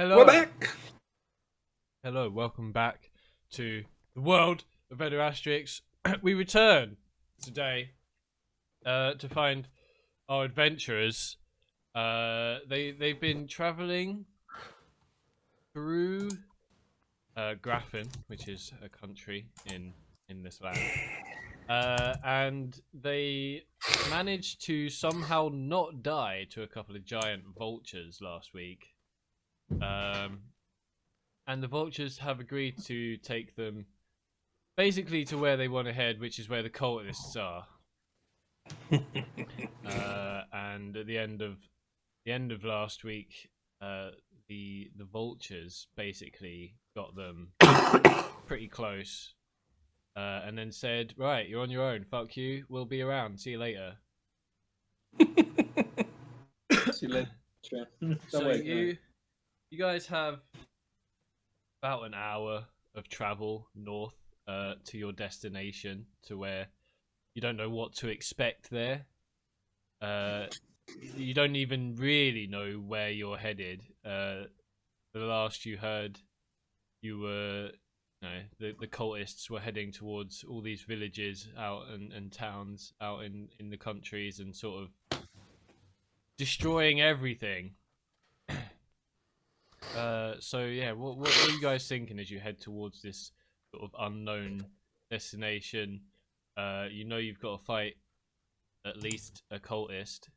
Hello. We're back. Hello, welcome back to the world of Eadarastrix. We return today to find our adventurers. They've been travelling through Grafen, which is a country in this land, and they managed to somehow not die to a couple of giant vultures last week. And the vultures have agreed to take them basically to where they want to head, which is where the cultists are. And at the end of last week, the vultures basically got them pretty close, and then said, "Right, you're on your own. Fuck you. We'll be around. See you later." See you later. So you guys have about an hour of travel north to your destination, to where you don't know what to expect there. You don't even really know where you're headed. The last you heard, you were, the cultists were heading towards all these villages out and towns out in the countries and sort of destroying everything. So yeah, what are you guys thinking as you head towards this sort of unknown destination? You know you've got to fight at least a cultist,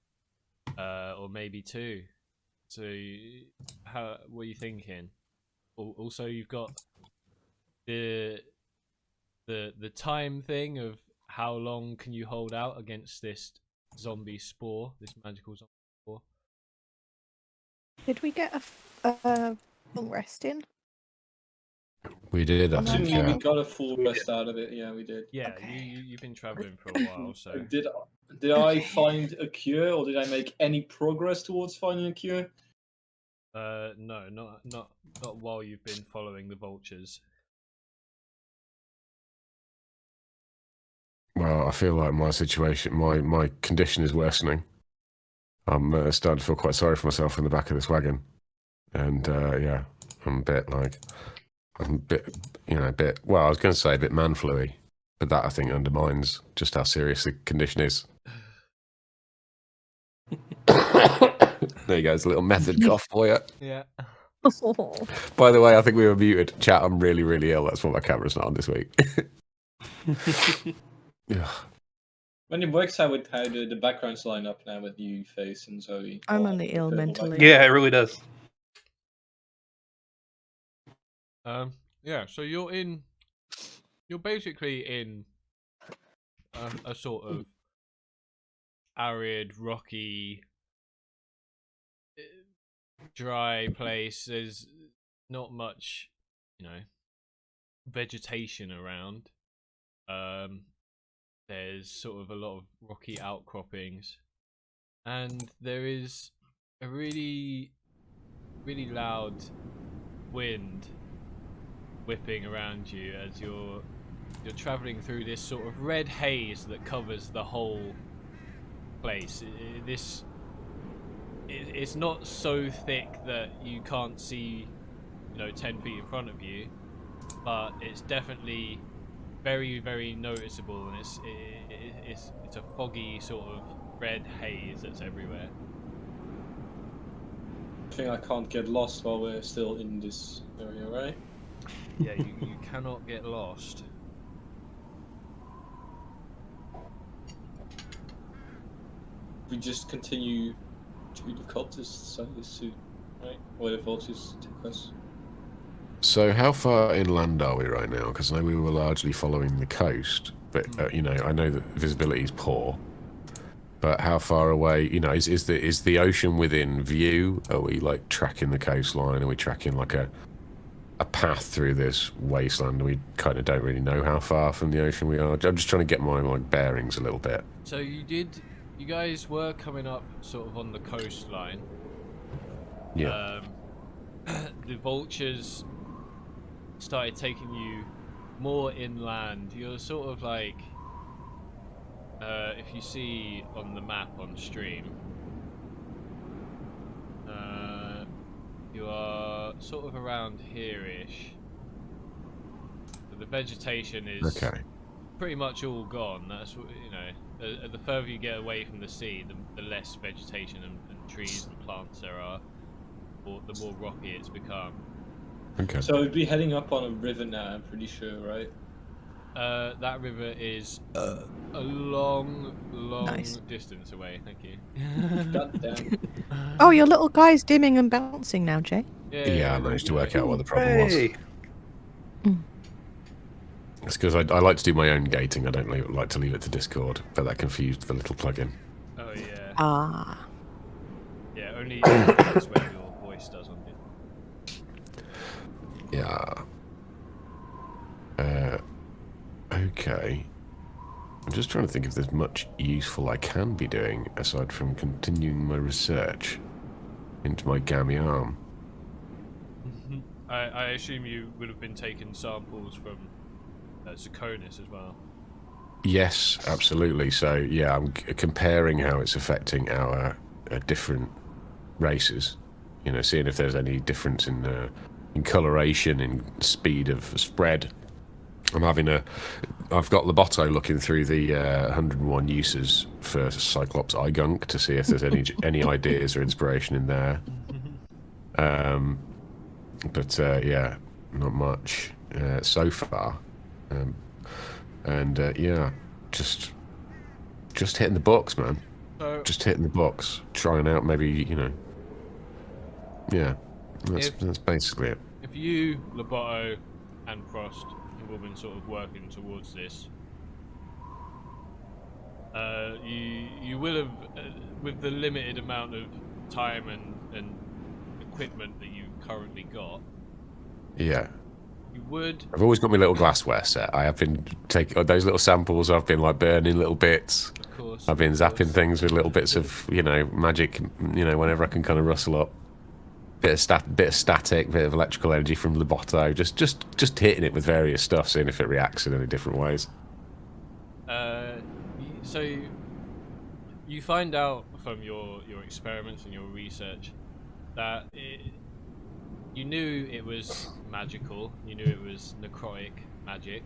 or maybe two. So what are you thinking? Also, you've got the time thing of how long can you hold out against this zombie spore, this magical zombie spore. Did we get a long rest in? We did. I think, Assuming we got a full rest out of it. Yeah, we did. Yeah, Okay. you've been traveling for a while, so Did I find a cure, or did I make any progress towards finding a cure? no, not while you've been following the vultures. well, I feel like my situation, my condition is worsening. I'm starting to feel quite sorry for myself in the back of this wagon, and yeah, I'm a bit. Well, I was going to say a bit man-fluey, but that I think undermines just how serious the condition is. There you go. It's a little method cough for you. Yeah. By the way, I think we were muted. Chat, I'm really, really ill. That's why my camera's not on this week. Yeah. When it works out with how the backgrounds line up now with you, Face, and Zoe. I'm only ill mentally. Yeah, it really does. Yeah. So you're basically in a sort of arid, rocky, dry place. There's not much, vegetation around. There's sort of a lot of rocky outcroppings, and there is a really, really loud wind whipping around you as you're traveling through this sort of red haze that covers the whole place. It's not so thick that you can't see 10 feet in front of you, but it's definitely very, very noticeable, and it's a foggy sort of red haze that's everywhere. I think I can't get lost while we're still in this area, right? Yeah, you cannot get lost. We just continue to the cultists, I assume, right? Where the vultures took us. So how far inland are we right now? Because I know we were largely following the coast, but I know that visibility is poor. But how far away? Is the ocean within view? Are we like tracking the coastline? Are we tracking like a path through this wasteland? We kind of don't really know how far from the ocean we are. I'm just trying to get my bearings a little bit. So you guys were coming up sort of on the coastline. Yeah. The vultures started taking you more inland. You're sort of like, if you see on the map on stream, You are sort of around here-ish. But the vegetation is Okay. pretty much all gone. That's what, you know. The further you get away from the sea, the less vegetation and trees and plants there are, or the more rocky it's become. Okay. So we'd be heading up on a river now, I'm pretty sure, right? That river is a long Nice. distance away. Thank you. God damn. Oh, your little guy's dimming and bouncing now, Jay. Yeah, I managed to work out what the problem Hey. was. It's because I like to do my own gating. I don't like to leave it to Discord, but that confused the little plugin. Oh yeah. Ah. Yeah, only that's where your voice does on it. Yeah. Okay. I'm just trying to think if there's much useful I can be doing aside from continuing my research into my gammy arm. I assume you would have been taking samples from Zakonis as well. Yes, absolutely. So yeah, I'm comparing how it's affecting our different races. You know, seeing if there's any difference in coloration, in speed of spread. I've got Loboto looking through the 101 uses for Cyclops eye gunk to see if there's any ideas or inspiration in there. But yeah, not much so far. Yeah, just hitting the box, man. So Just hitting the box, trying out maybe, you know. Yeah, that's basically it. if you, Loboto, and Frost have all been sort of working towards this, you will have, with the limited amount of time and equipment that you've currently got, Yeah. you would. I've always got my little glassware set. I have been taking those little samples. I've been like burning little bits. Of course. I've been zapping things with little bits of, you know, magic. You know, whenever I can kind of rustle up, bit of static, bit of electrical energy from Loboto. Just hitting it with various stuff, seeing if it reacts in any different ways. So you find out from your experiments and your research that you knew it was magical. You knew it was necrotic magic.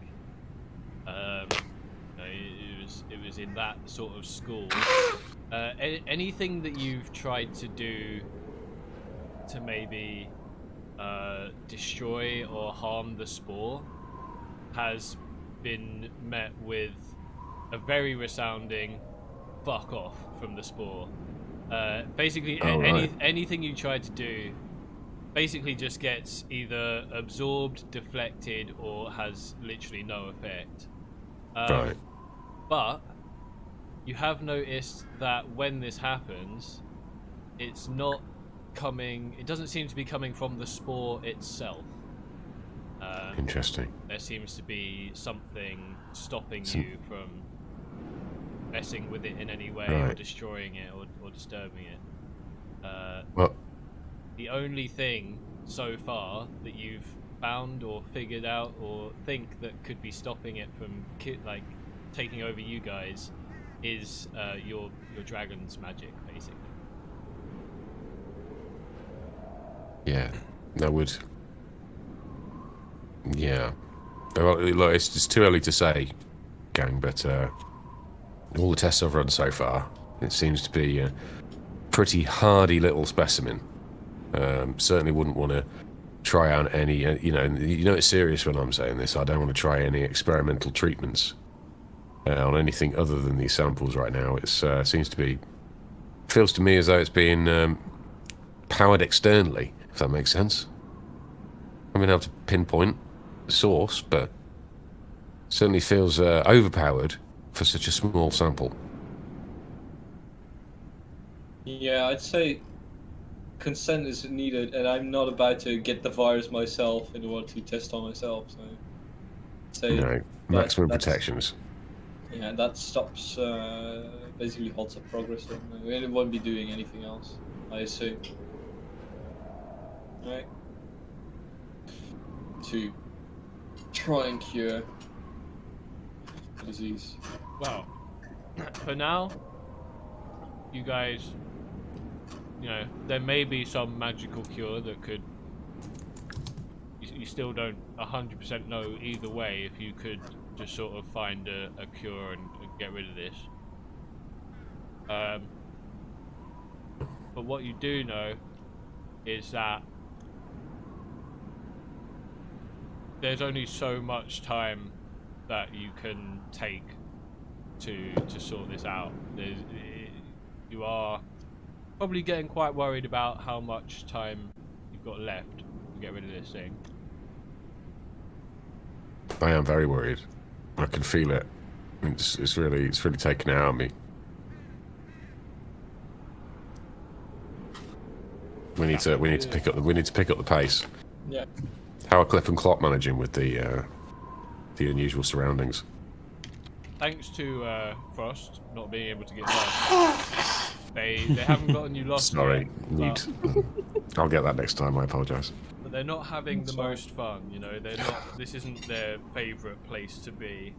It was in that sort of school. Anything that you've tried to do to maybe destroy or harm the spore has been met with a very resounding fuck off from the spore. Basically, anything you try to do basically just gets either absorbed, deflected, or has literally no effect. Right. But you have noticed that when this happens, it's not coming. It doesn't seem to be coming from the spore itself. Interesting. There seems to be something stopping you from messing with it in any way, or Right. destroying it, or disturbing it. Well, The only thing so far that you've found or figured out or think that could be stopping it from taking over you guys is your dragon's magic, basically. yeah, that would. Yeah. Well, look, it's just too early to say, gang. But all the tests I've run so far, it seems to be a pretty hardy little specimen. Certainly wouldn't want to try out any, you know it's serious when I'm saying this. I don't want to try any experimental treatments on anything other than these samples right now. It feels to me as though it's being powered externally, if that makes sense. I mean, able to pinpoint the source, but certainly feels overpowered for such a small sample. Yeah, I'd say consent is needed, and I'm not about to get the virus myself in order to test on myself. So, No, maximum protections. Yeah, that stops, basically halts up progress. And we won't be doing anything else, I assume. Right? To try and cure the disease. Well, for now, you guys you know, there may be some magical cure that could. You still don't 100% know either way if you could just sort of find a cure and get rid of this. But what you do know is that there's only so much time that you can take to sort this out. You are probably getting quite worried about how much time you've got left to get rid of this thing. I am very worried. I can feel it. It's really taken it out of me. We need to pick up the pace. Yeah. How are Cliff and Clop managing with the unusual surroundings? Thanks to Frost not being able to get lost, they haven't gotten you lost. Sorry, yet, I'll get that next time. I apologise. But they're not having the most fun. You know, they're not. This isn't their favourite place to be,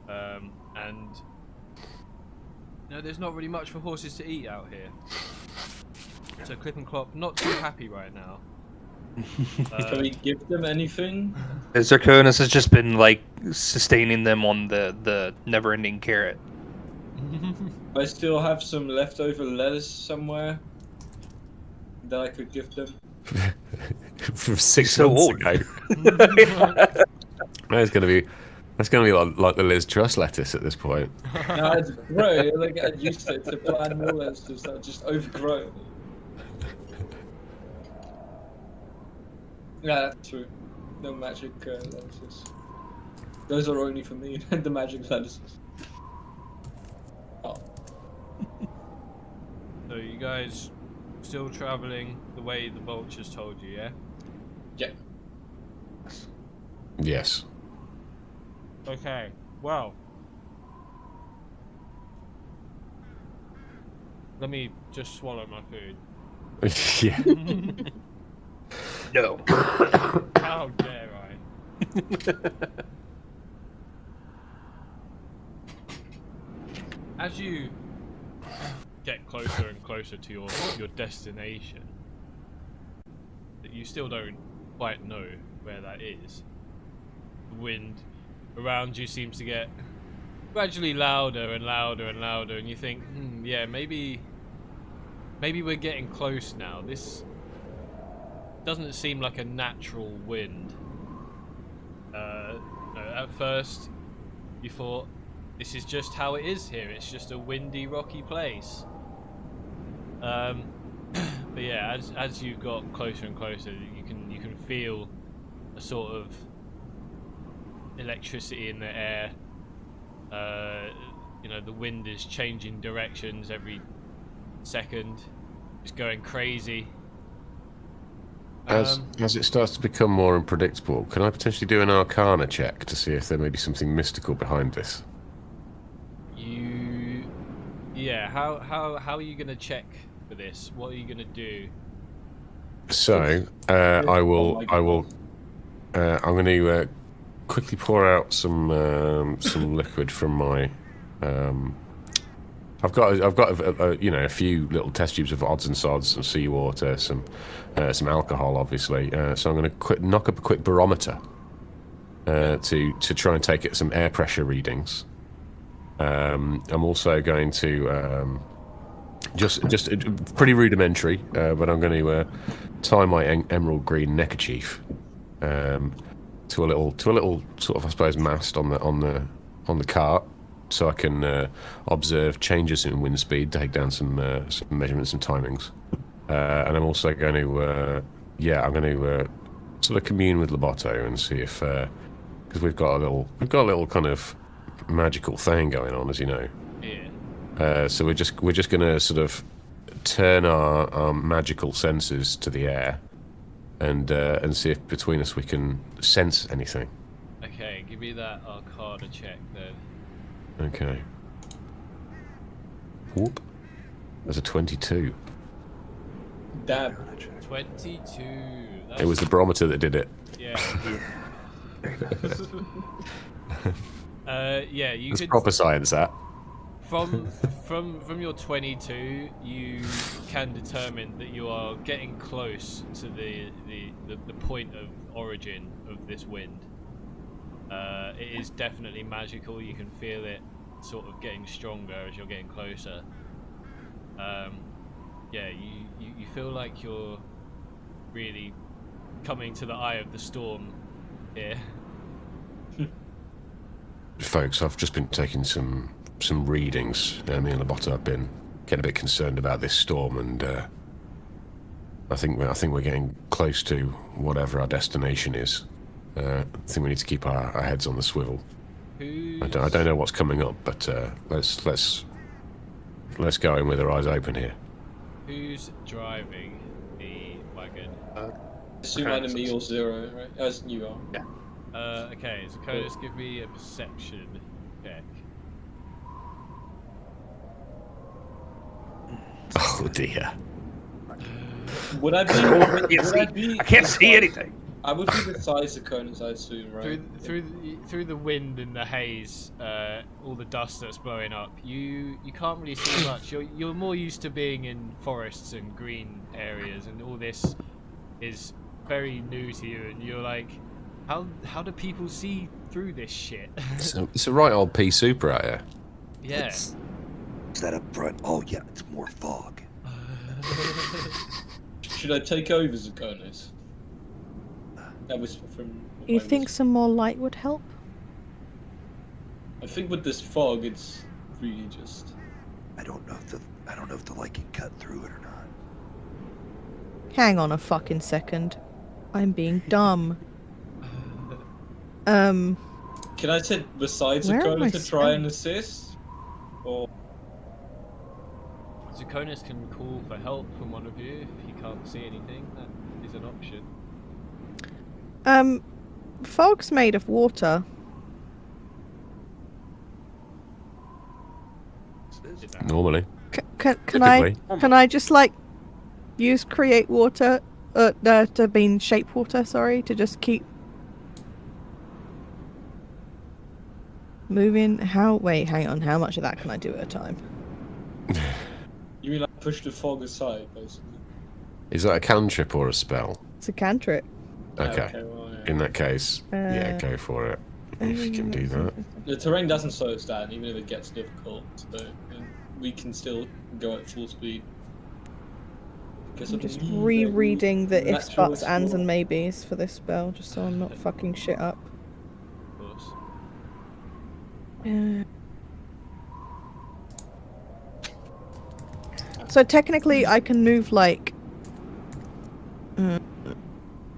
and you know, there's not really much for horses to eat out here. So Cliff and Clop not too happy right now. Can we give them anything? Zirconis has just been like sustaining them on the never-ending carrot. I still have some leftover lettuce somewhere that I could give them. From 6 So months old. ago. That's gonna be like the Liz Truss lettuce at this point. No, it's grown. Like I used it to plant more lettuces that are just overgrown. Yeah, that's true. No magic lettuces. Those are only for me. The magic lettuces. Oh. So you guys still travelling the way the vultures told you, yeah? Yeah. Yes. Okay. Well, let me just swallow my food. Yeah. No. How dare I? As you get closer and closer to your destination, that you still don't quite know where that is. The wind around you seems to get gradually louder and louder and louder, and you think, yeah, maybe we're getting close now. This doesn't seem like a natural wind. No, at first, you thought this is just how it is here. It's just a windy, rocky place. But yeah, as you got closer and closer, you can feel a sort of electricity in the air. You know, the wind is changing directions every second. It's going crazy. As it starts to become more unpredictable, can I potentially do an Arcana check to see if there may be something mystical behind this? Yeah. How are you gonna check for this? What are you gonna do? So I'm going to quickly pour out some liquid from my. I've got a few little test tubes of odds and sods, some seawater, some alcohol, obviously. So I'm going to knock up a quick barometer to try and take some air pressure readings. I'm also going to just pretty rudimentary, but I'm going to tie my emerald green neckerchief to a little sort of, I suppose, mast on the cart, so I can observe changes in wind speed, take down some measurements and timings, and I'm also going to sort of commune with Loboto and see if because we've got a little kind of magical thing going on, as you know. Yeah. So we're just going to sort of turn our magical senses to the air, and see if between us we can sense anything. Okay, give me that Arcana check then. Okay. Whoop. There's a 22. Damn. 22. It was the barometer that did it. Yeah. Yeah, you It's could. proper science, that. From your 22, you can determine that you are getting close to the point of origin of this wind. It is definitely magical. You can feel it sort of getting stronger as you're getting closer. Yeah, you feel like you're really coming to the eye of the storm here. Folks, I've just been taking some readings. Me and Loboto have been getting a bit concerned about this storm, and I think we're getting close to whatever our destination is. I think we need to keep our heads on the swivel. I don't know what's coming up, but let's go in with our eyes open here. Who's driving the wagon? Assume either me or Zero, right? As you are. Yeah. Okay, so Curtis, give me a perception check. Oh dear. Would I be? I can't see anything. I would be the size of Conan's, I assume, right? Through the wind and the haze, all the dust that's blowing up, you can't really see much. You're more used to being in forests and green areas, and all this is very new to you. And you're like, how do people see through this shit? It's a right old pea super out here. Yeah. Is that up front? Oh yeah, it's more fog. Should I take over Zakonis? That was from. You think some more light would help? I think with this fog, it's really just. I don't know if the light can cut through it or not. Hang on a fucking second. I'm being dumb. Can I sit beside Where am I Zakonis to try and standing? assist? Or. Zakonis can call for help from one of you if he can't see anything. That is an option. Fog's made of water. Normally. Can I just like use create water to mean shape water, sorry, to just keep moving? Wait, hang on, how much of that can I do at a time? You mean like push the fog aside, basically? Is that a cantrip or a spell? It's a cantrip. Okay. Well, yeah. In that case, yeah, go for it. If you can do that. The terrain doesn't slow us down, even if it gets difficult, so we can still go at full speed. I'm just rereading the ifs, natural buts, ands, explore. and maybes for this spell, just so I'm not fucking shit up. Of course. So technically, I can move like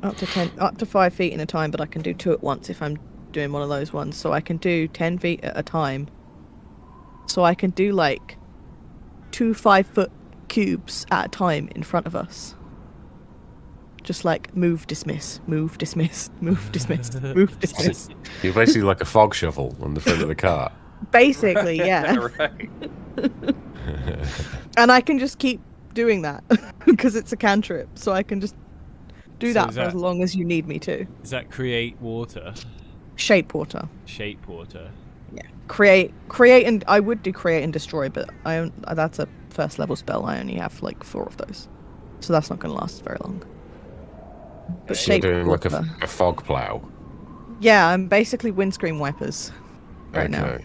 up to 5 feet in a time, but I can do 2 at once if I'm doing one of those ones. So I can do 10 feet at a time. So I can do like 2 5-foot cubes at a time in front of us. Just like move, dismiss, move, dismiss, move, dismiss, move, dismiss. You're basically like a fog shovel on the front of the car. Basically, yeah. Right. And I can just keep doing that because it's a cantrip, so I can just do So that is for as that- long as you need me to. Does that create water? Shape water. Shape water. Yeah. Create, and I would do create and destroy, but that's a first level spell. I only have like 4 of those, so that's not going to last very long. But So you're shape doing like water. a fog plow. Yeah, I'm basically windscreen wipers right now. Okay.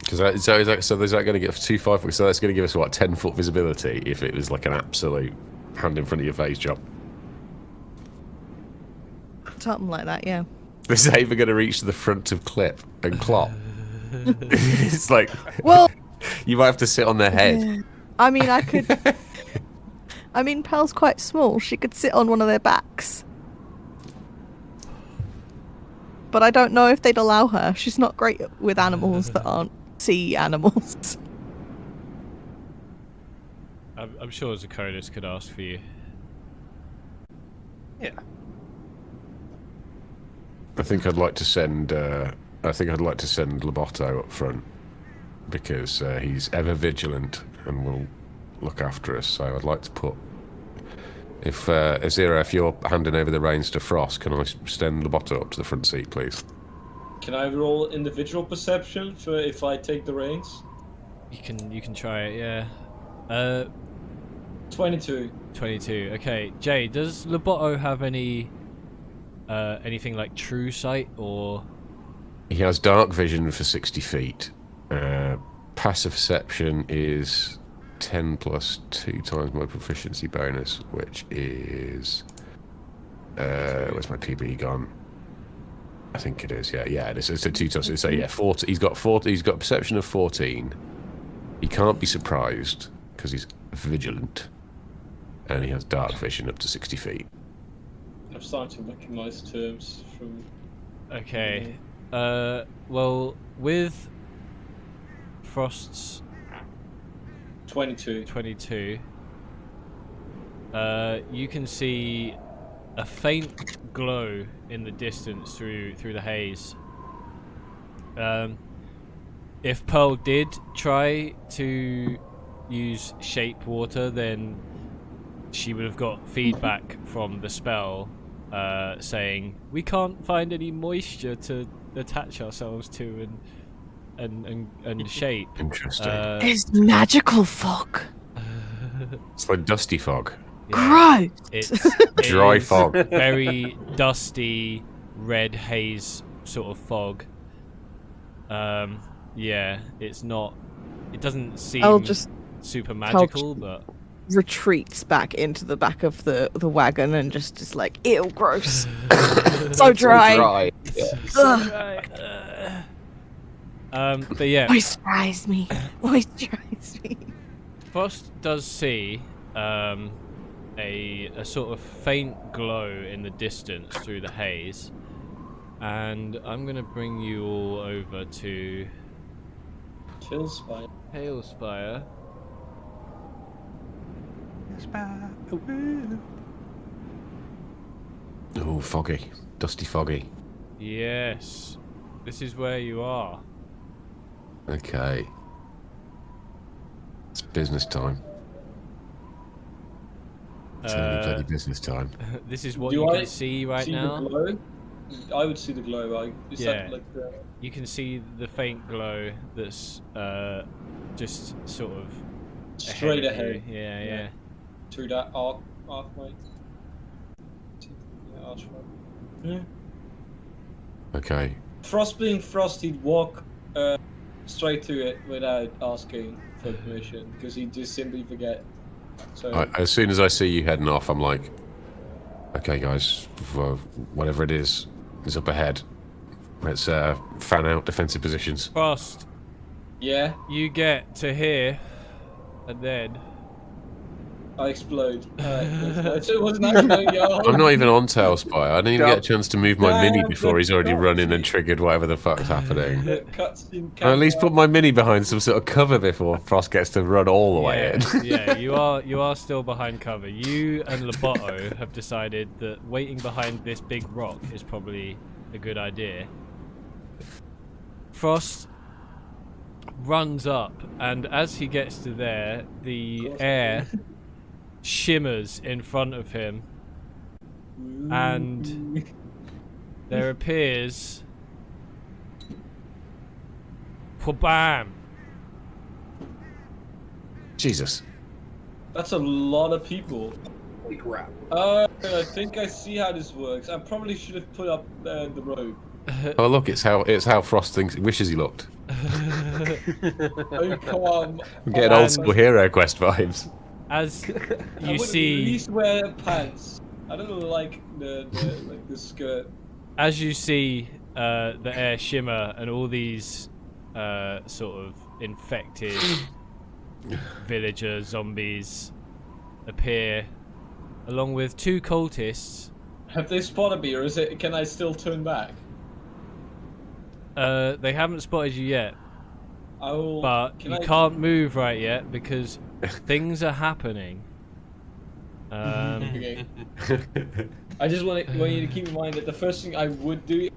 So is that going to get 2 5 foot? So that's going to give us what 10-foot visibility if it was like an absolute hand in front of your face job. Something like that, yeah. This is even going to reach to the front of Clip and Clop. It's like, Well, you might have to sit on their head. yeah. I mean, I could. I mean, Pal's quite small. She could sit on one of their backs. But I don't know if they'd allow her. She's not great with animals that aren't sea animals. I'm sure Zakonis could ask for you. Yeah. I think I'd like to send. Loboto up front because he's ever vigilant and will look after us. So I'd like to put. If Azira, if you're handing over the reins to Frost, can I send Loboto up to the front seat, please? Can I roll individual perception for if I take the reins? You can try it, yeah. 22. 22. Okay, Jay, does Loboto have any anything like true sight or? He has dark vision for 60 feet. Passive perception is 10 plus 2 times my proficiency bonus, which is where's my PB gone? I think it is. Yeah, it is. It's a 2 times. So yeah, 40. He's got a perception of 14. He can't be surprised because he's vigilant, and he has dark vision up to 60 feet. I'm starting to recognise terms from. Okay. Well, with Frost's 22. 22, you can see a faint glow in the distance through the haze. If Pearl did try to use shape water, then she would have got feedback from the spell saying we can't find any moisture to attach ourselves to and shape. Interesting. It's magical fog. It's like dusty fog. Gross. It's Dry is fog. Very dusty red haze sort of fog. Yeah, it's not. It doesn't seem I'll just super magical, but retreats back into the back of the wagon and just is like, ew, gross. So dry. But yeah, Moisturize me. Moisturize me. Frost does see a sort of faint glow in the distance through the haze, and I'm gonna bring you all over to Killspire. Hailspire. Oh, foggy. Dusty foggy. Yes, this is where you are. Okay. It's business time. It's only bloody business time. This is what Do you I can see right see now. the glow? I would see the glow, right? Is Yeah. that like the... You can see the faint glow that's just sort of Straight of you. ahead. Yeah. Through that archway. Yeah, archway. Yeah. Okay. Frost being Frost, he'd walk straight to it without asking for permission, because he'd just simply forget. So As soon as I see you heading off, I'm like, okay, guys, well, whatever it is up ahead. Let's fan out defensive positions. Frost, yeah, you get to here, and then I explode. Alright, so it wasn't actually yo. I'm not even on Tailspire. I didn't even get a chance to move my Yeah, mini before but he's already no, running and see- triggered whatever the fuck's happening. The cutscene I'll at least put my mini behind some sort of cover before Frost gets to run all the way in. yeah, you are still behind cover. You and Loboto have decided that waiting behind this big rock is probably a good idea. Frost runs up, and as he gets to there, the air shimmers in front of him, and there appears Whabam! Jesus. That's a lot of people. Holy crap. I think I see how this works. I probably should have put up the rope. Oh look, it's how Frost wishes he looked. Oh come on! I'm getting old school Hero Quest vibes. As I you would see, at least wear pants. I don't like the skirt. as you see the air shimmer and all these sort of infected villager zombies appear, along with two cultists. Have they spotted me, or is it? Can I still turn back? They haven't spotted you yet, I will. but you can't move right yet because things are happening. Okay. I just want you to keep in mind that the first thing I would do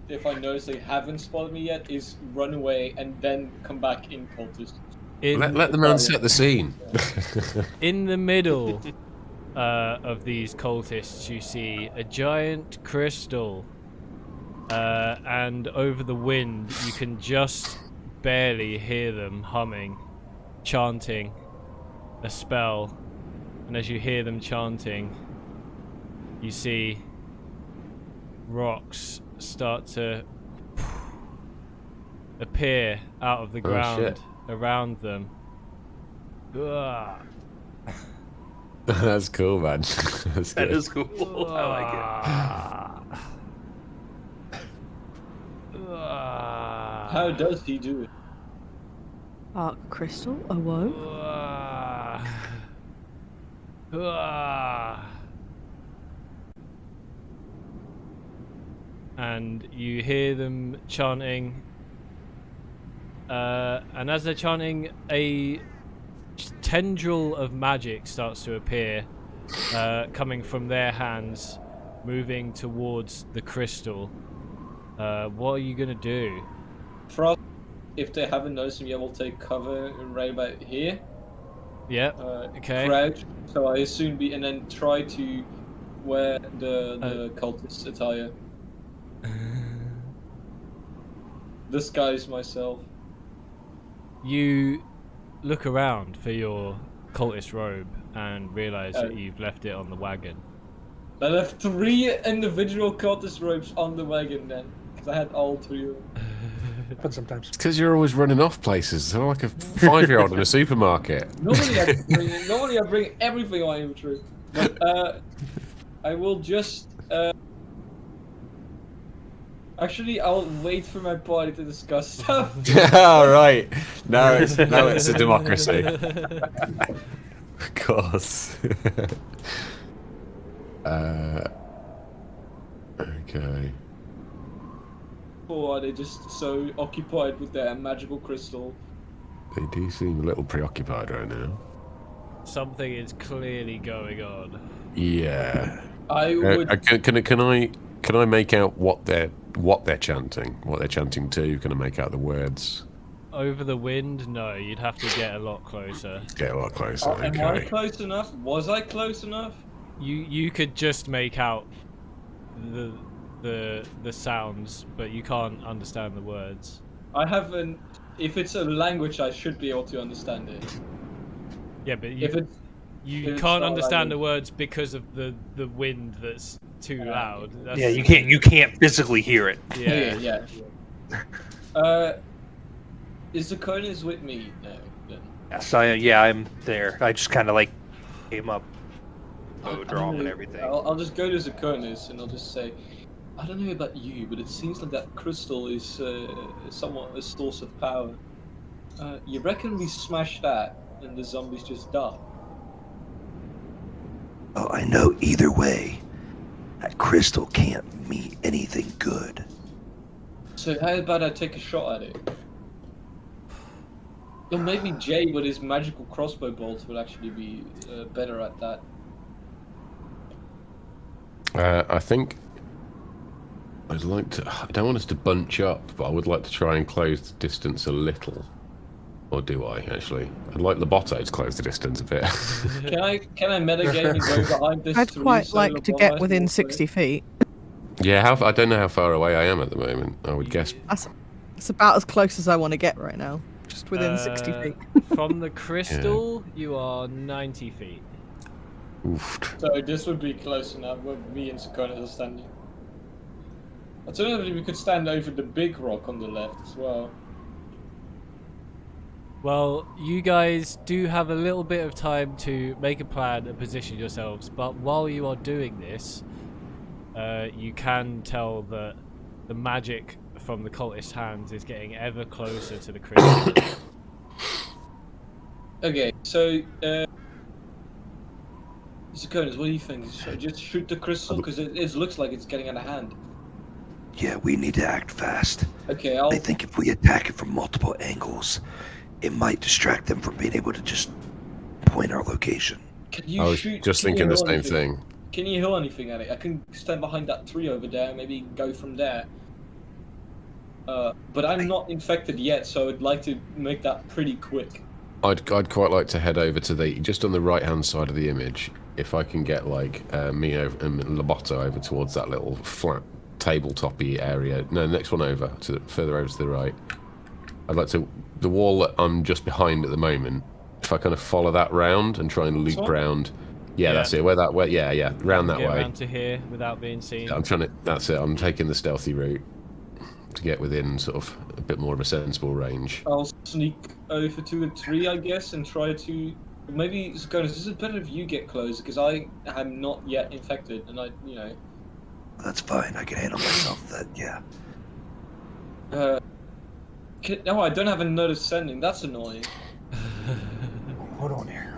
if I notice they haven't spotted me yet is run away and then come back in cultist. Let the man set the scene. In the middle of these cultists, you see a giant crystal, and over the wind, you can just barely hear them humming. chanting a spell, and as you hear them chanting, you see rocks start to appear out of the ground shit. around them. Ugh. That's cool, man. That's That good. is cool. I like How does he do it? Arc crystal awoke. And you hear them chanting, and as they're chanting, a tendril of magic starts to appear, coming from their hands, moving towards the crystal. What are you gonna do? Frost, if they haven't noticed him yet, will take cover right about here. Yep. Okay. Crouch. So I assume and then try to wear the cultist attire. Disguise myself. You look around for your cultist robe and realize that you've left it on the wagon. I left 3 individual cultist robes on the wagon then, because I had all 3 of them. But sometimes. It's because you're always running off places. So like a 5-year-old in a supermarket. Normally I bring everything on my inventory. But I will just actually I'll wait for my party to discuss stuff. All right. Now it's a democracy. Of course. Okay. Or are they just so occupied with their magical crystal? They do seem a little preoccupied right now. Something is clearly going on. Yeah. I would. Can I make out what they're chanting? What they're chanting to? Can I make out the words? Over the wind? No, you'd have to get a lot closer. Get a lot closer. Am I Okay. close enough? Was I close enough? You could just make out the sounds, but you can't understand the words. I haven't. If it's a language, I should be able to understand it. Yeah, but If it's you it's can't not language. understand The words because of the wind that's too loud. That's, Yeah, you can't physically hear it. Yeah. Is the Conan with me now? Then? Yes, I'm there. I just kind of like came up, drum and everything. I'll just go to Zakonis and I'll just say, I don't know about you, but it seems like that crystal is somewhat a source of power. You reckon we smash that and the zombies just die? Well, I know either way, that crystal can't mean anything good. So how about I take a shot at it? Or maybe Jay with his magical crossbow bolts would actually be better at that. I think I'd like to. I don't want us to bunch up, but I would like to try and close the distance a little. Or do I actually? I'd like Loboto to close the distance a bit. Can I metagame and go behind this? I'd 3 quite solar like to bomb get ice within wall 60 feet. Yeah, I don't know how far away I am at the moment. I would guess. That's about as close as I want to get right now. Just within 60 feet. From the crystal, you are 90 feet. Oof. So this would be close enough where me and Zakonis are standing. Alternatively, we could stand over the big rock on the left as well. Well, you guys do have a little bit of time to make a plan and position yourselves, but while you are doing this, you can tell that the magic from the cultist hands is getting ever closer to the crystal. Okay, so Zakonis, what do you think? Should I just shoot the crystal? Because it looks like it's getting out of hand. Yeah, we need to act fast. Okay, I think if we attack it from multiple angles, it might distract them from being able to just point our location. Can you I was shoot? just can you thinking the hurl same anything? thing. Can you hurl anything at it? I can stand behind that tree over there, maybe go from there. But I'm not infected yet, so I'd like to make that pretty quick. I'd quite like to head over to the just on the right hand side of the image. If I can get like me over and Loboto over towards that little flat tabletop-y area. No, the next one over, further over to the right. I'd like to. The wall that I'm just behind at the moment, if I kind of follow that round and try and loop one? round. Yeah, Yeah. that's it. Yeah, round that Get way. around to here without being seen. I'm trying to. That's it. I'm taking the stealthy route to get within sort of a bit more of a sensible range. I'll sneak over to a tree, I guess, and try to. Maybe it's going. Is it better if you get closer because I am not yet infected, and I, you know. That's fine. I can handle myself. That yeah. No, I don't have a notice sending. That's annoying. Hold on here.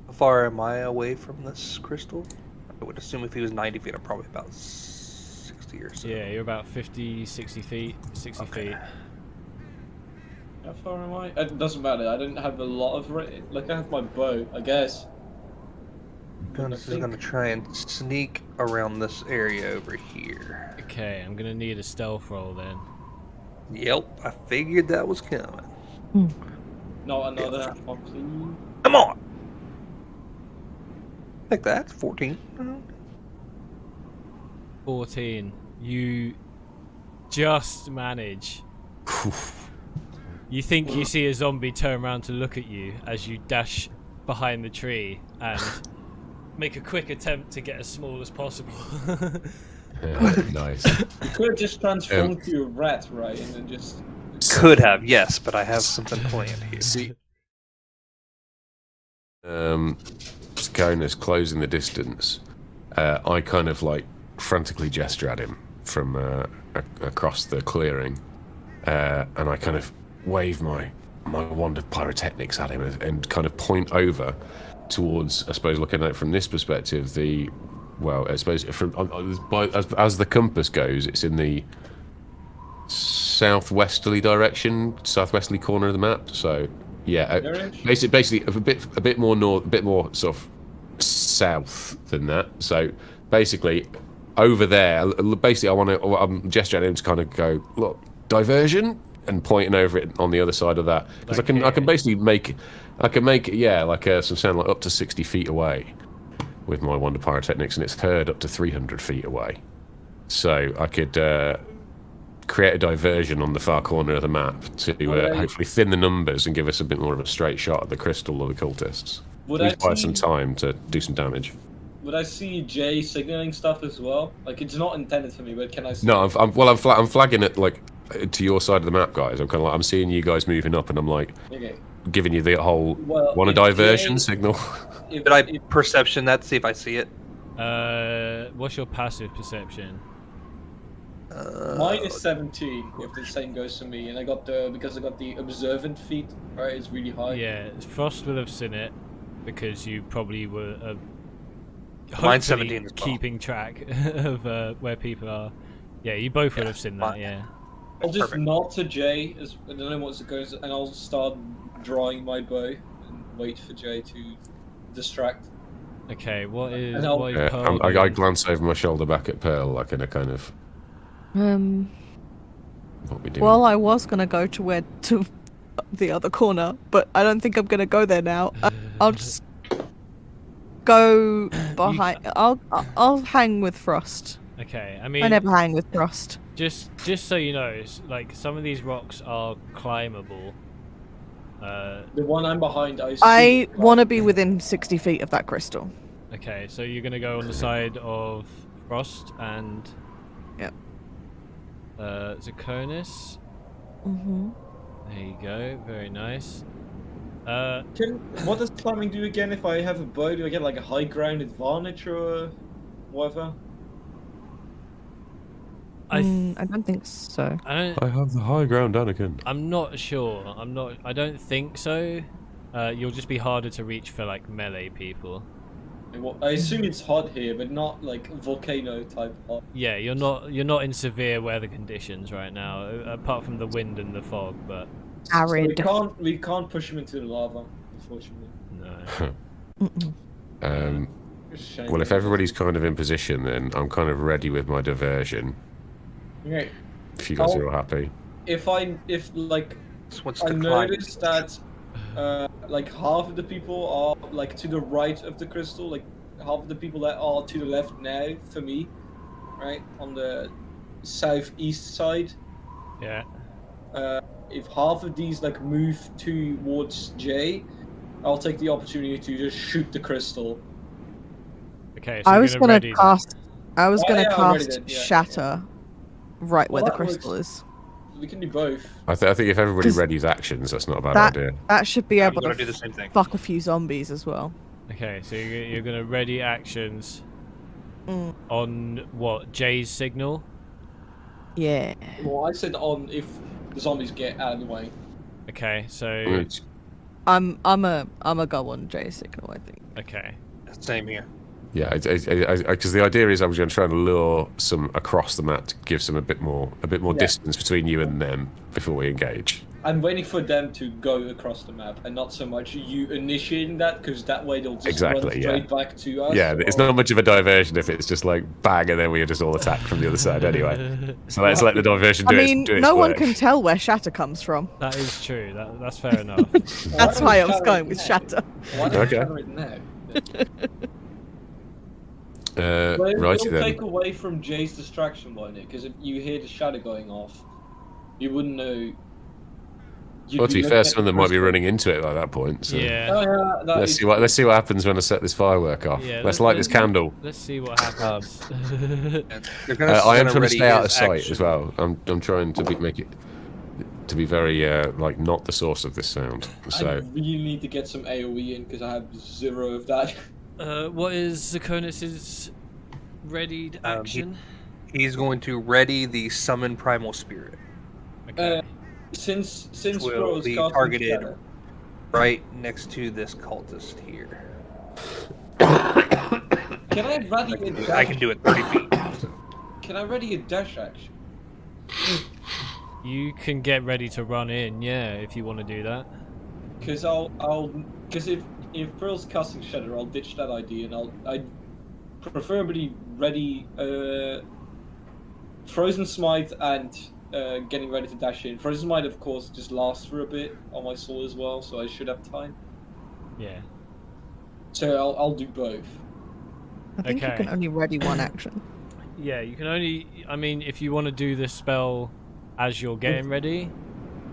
How far am I away from this crystal? I would assume if he was 90 feet, I'm probably about 60 or so. Yeah, you're about 50, 60 feet, 60 feet. How far am I? It doesn't matter. I don't have a lot of like I have my bow, I guess. I'm just gonna try and sneak around this area over here. Okay, I'm gonna need a stealth roll then. Yep, I figured that was coming. Not another one, please. Come on! Like that, 14. 14. You just manage. You think you see a zombie turn around to look at you as you dash behind the tree and make a quick attempt to get as small as possible. Nice. You could have just transformed to a rat, right? And then just. Could have, yes, but I have something planned here. See, Sconus closing the distance. I kind of like frantically gesture at him from across the clearing, and I kind of wave my wand of pyrotechnics at him and kind of point over towards, I suppose, looking at it from this perspective, I suppose from as the compass goes, it's in the southwesterly direction, southwesterly corner of the map. So yeah, basically a bit more north, a bit more sort of south than that. So basically over there, basically I'm gesturing at him to kind of go, look, diversion, and pointing over it on the other side of that, because I can basically make some sound like up to 60 feet away with my wand of pyrotechnics, and it's heard up to 300 feet away. So I could create a diversion on the far corner of the map to hopefully thin the numbers and give us a bit more of a straight shot at the crystal or the cultists. Please buy some time to do some damage. Would I see Jay signaling stuff as well? Like, it's not intended for me, but can I see? No, I'm flagging it like to your side of the map, guys. I'm kind of like, I'm seeing you guys moving up, and I'm like giving you the whole want a diversion signal. Did I perception that, see if I see it? What's your passive perception? Mine is 17, if the same goes to me, and I got because I got the observant feat, right? It's really high. Yeah, Frost will have seen it because you probably were. Mine's 17 as well. Keeping track of where people are. Yeah, you both would have seen that. Yeah. I'll just nod to Jay, I don't know what's going on, and I'll start drawing my bow and wait for Jay to distract. Okay, what is Pearl I glance over my shoulder back at Pearl, like in a kind of. What we do? Well, I was gonna go to the other corner, but I don't think I'm gonna go there now. I'll just go behind. I'll hang with Frost. Okay, I mean, I never hang with Frost. Just so you know, like some of these rocks are climbable. The one I'm behind, I want to be within 60 feet of that crystal. Okay, so you're gonna go on the side of Frost and. Yep. Zakonis. There you go. Very nice. What does climbing do again? If I have a bow, do I get like a high ground advantage or whatever? I don't think so. I have the high ground, Anakin. I'm not sure. I don't think so. You'll just be harder to reach for like melee people. I assume it's hot here, but not like volcano type hot. Yeah, you're not in severe weather conditions right now, apart from the wind and the fog. But arid. So we can't push him into the lava, unfortunately. No. Well, if everybody's kind of in position, then I'm kind of ready with my diversion. Okay. If you guys are all happy. If I notice that like half of the people are like to the right of the crystal, like half of the people that are to the left now for me, right on the southeast side. Yeah. if half of these like move towards Jay, I'll take the opportunity to just shoot the crystal. Okay, so I you're was gonna gonna ready. cast. I was Oh, gonna yeah, I already cast did, yeah. Shatter, right where Well, the that crystal works. is. We can do both. I think if everybody 'Cause readies actions, that's not a bad That idea. that should be I'm able gonna to do the same thing. fuck a few zombies as well. Okay, so you're gonna ready actions Mm. on what? Jay's signal. Yeah. Well, I said on if the zombies get out of the way. Okay, so Right. I'm a go on Jay's signal, I think. okay. Same here. Yeah, because the idea is I was going to try and lure some across the map to give some a bit more Yeah. distance between you and them before we engage. I'm waiting for them to go across the map, and not so much you initiating that, because that way they'll just Exactly, run straight back to us. Yeah, it's not much of a diversion if it's just like bang and then we just all attack from the other side anyway. So let's let the diversion I do mean, its no one work. can tell where Shatter comes from. That is true. That's fair enough. That's why I was going with Shatter. Why don't Okay. you shatter it now? But Righty it'll then. take away from Jay's distraction, won't it? Because if you hear the shadow going off, you wouldn't know. Well, to be fair, some of them might be running into it at that point. So. Yeah. Oh, yeah, that Let's is- see what happens when I set this firework off. Yeah, let's light this candle. Let's see what happens. They're gonna, I am gonna trying to ready stay out of his sight action. as well. I'm trying to make it to be very like not the source of this sound. I So really need to get some AoE in because I have 0 of that. What is Zakonis's readied action? He's going to ready the summon primal spirit. Okay. Since Will Bro is be casting targeted shadow, right next to this cultist here. can I ready a dash? I can do it 30 feet. Can I ready a dash action? You can get ready to run in, yeah, if you want to do that. Because because if Pearl's casting shadow, I'll ditch that idea and I'd preferably ready Frozen Smite and getting ready to dash in. Frozen Smite, of course, just lasts for a bit on my sword as well, so I should have time. Yeah. So I'll do both. I think you Okay. can only ready one action. Yeah, you can only. I mean, if you want to do this spell as you're getting ready,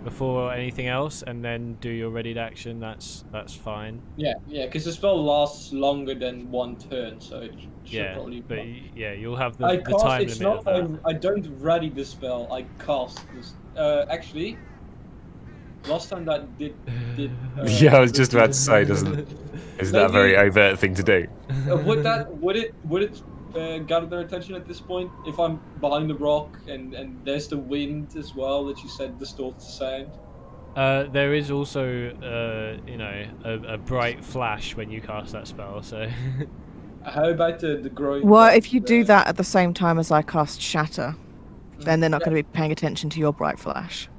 before anything else, and then do your readied action, that's fine. Yeah, because the spell lasts longer than one turn, so it should Yeah, probably. but yeah, you'll have the I time cast. It's limit not. of that. I don't ready the spell. I cast this. Actually, last time that did. yeah, I was just about to say, isn't that a very overt thing to do? Would it gather their attention at this point if I'm behind the rock and there's the wind as well that you said distorts the sound? There is also, you know, a bright flash when you cast that spell. So. How about the growing? Well, if you do that at the same time as I cast Shatter, then they're not going to be paying attention to your bright flash.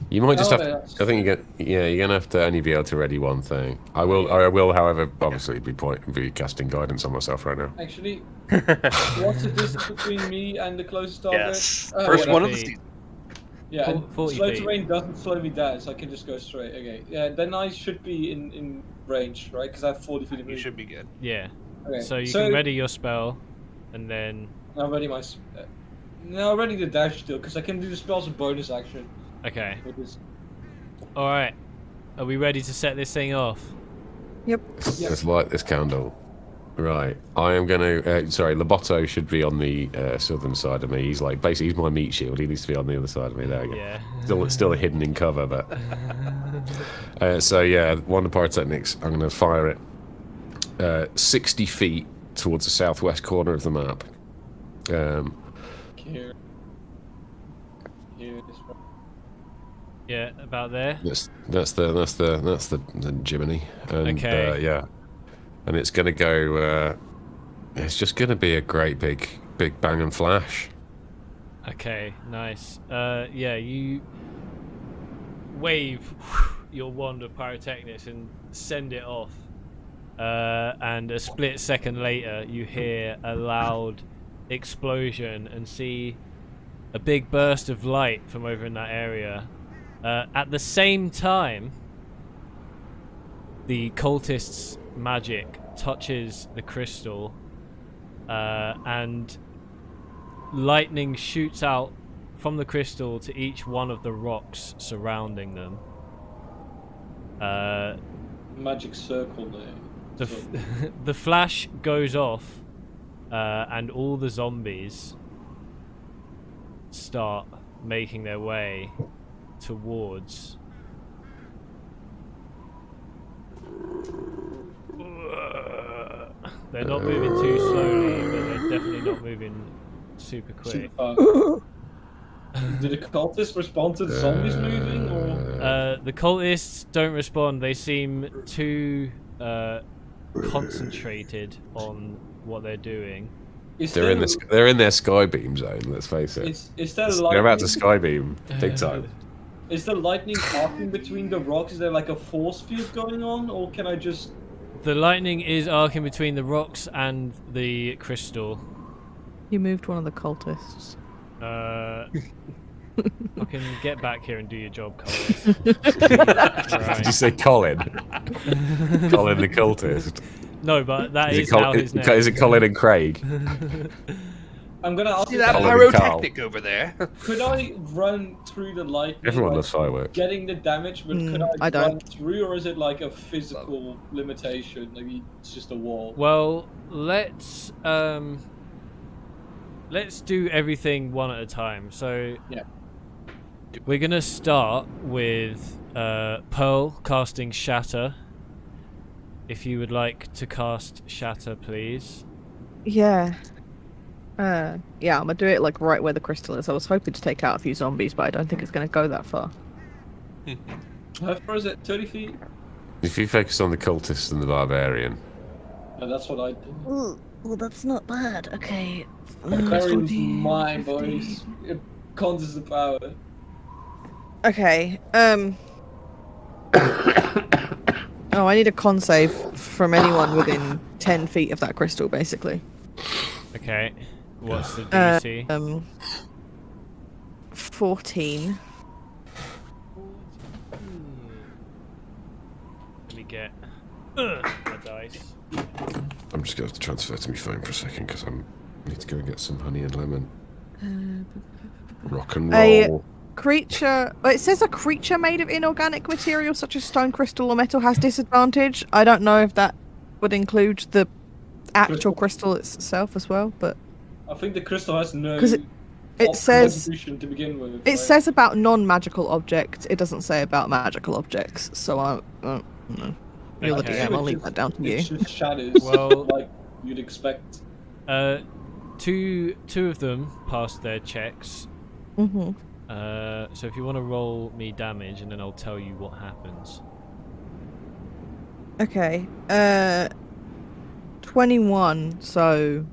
You might just Oh, have yeah, to. that's I think you're gonna have to only be able to ready one thing. I will, however, obviously be casting guidance on myself right now. Actually, what's the distance between me and the closest target? Yes. Oh, First yeah. one of the feet. season. Yeah, and 40 slow feet. terrain doesn't slow me down, so I can just go straight. Okay, yeah, then I should be in range, right? Because I have 40 feet of You movement. should be good. Yeah. Okay, So you can ready your spell, and then. Now ready my. Now ready the dash still, because I can do the spell as a bonus action. Okay. Which is All right. Are we ready to set this thing off? Yep. Let's light this candle. Right. I am gonna. Sorry, Loboto should be on the southern side of me. He's like basically he's my meat shield. He needs to be on the other side of me. There we go. Yeah. Still hidden in cover, but. So yeah, one of the pyrotechnics. I'm gonna fire it 60 feet towards the southwest corner of the map. here. Here it is. Yeah, about there. That's the Jiminy. And, Okay. yeah, and it's gonna go. It's just gonna be a great big bang and flash. Okay, nice. Yeah, you wave your wand of pyrotechnics and send it off. And a split second later, you hear a loud explosion and see a big burst of light from over in that area. At the same time, the cultist's magic touches the crystal, and lightning shoots out from the crystal to each one of the rocks surrounding them. Magic circle there. The flash goes off, and all the zombies start making their way towards. They're not moving too slowly, but they're definitely not moving super quick. Did the cultists respond to the zombies moving, or? The cultists don't respond. They seem too concentrated on what they're doing. They're in their sky beam zone. Let's face it. Is there They're about to sky beam big time. Is the lightning arcing between the rocks? Is there like a force field going on, or can I just? The lightning is arcing between the rocks and the crystal. You moved one of the cultists. Fucking get back here and do your job, Colin. Did you say Colin? Colin the cultist. No, but that is now his name. Is it Colin and Craig? I'm gonna ask See you that Colin and Carl. pyrotechnic over there? Could I run through the lightning? Everyone like, loves fireworks. Getting the damage, but could I I don't. run through, or is it like a physical limitation? Maybe it's just a wall. Well, let's do everything one at a time. So Yeah. we're gonna start with Pearl casting Shatter. If you would like to cast Shatter, please. Yeah. Yeah, I'm gonna do it like right where the crystal is. I was hoping to take out a few zombies, but I don't think it's gonna go that far. How far is it? 30 feet? If you focus on the cultist and the barbarian, No, that's what I do. Ooh, well, that's not bad. Okay. Carrying's mine, boys. It conjures the power. Okay. Oh, I need a con save from anyone within 10 feet of that crystal, basically. Okay. What's the DC? 14. Let me get my dice. I'm just going to have to transfer to my phone for a second because I need to go and get some honey and lemon. Rock and A roll. creature. It says a creature made of inorganic material such as stone, crystal, or metal has disadvantage. I don't know if that would include the actual crystal itself as well, but I think the crystal has no. 'Cause it says contribution to begin with. it right? says about non-magical objects. It doesn't say about magical objects. So I don't know. You're the Okay. DM. I'll leave that down to you. It just shatters, Well- like you'd expect. Two of them passed their checks. Mhm. So if you want to roll me damage, and then I'll tell you what happens. Okay. 21. So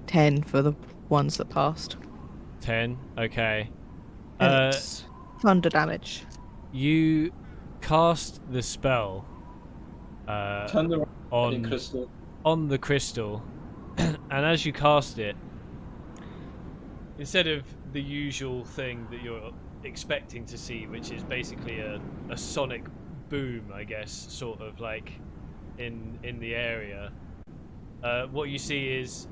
10 for the ones that passed. 10. Okay. And it's thunder damage. You cast the spell Turn the on crystal. on the crystal, and as you cast it, instead of the usual thing that you're expecting to see, which is basically a sonic boom, I guess, sort of like in the area, what you see is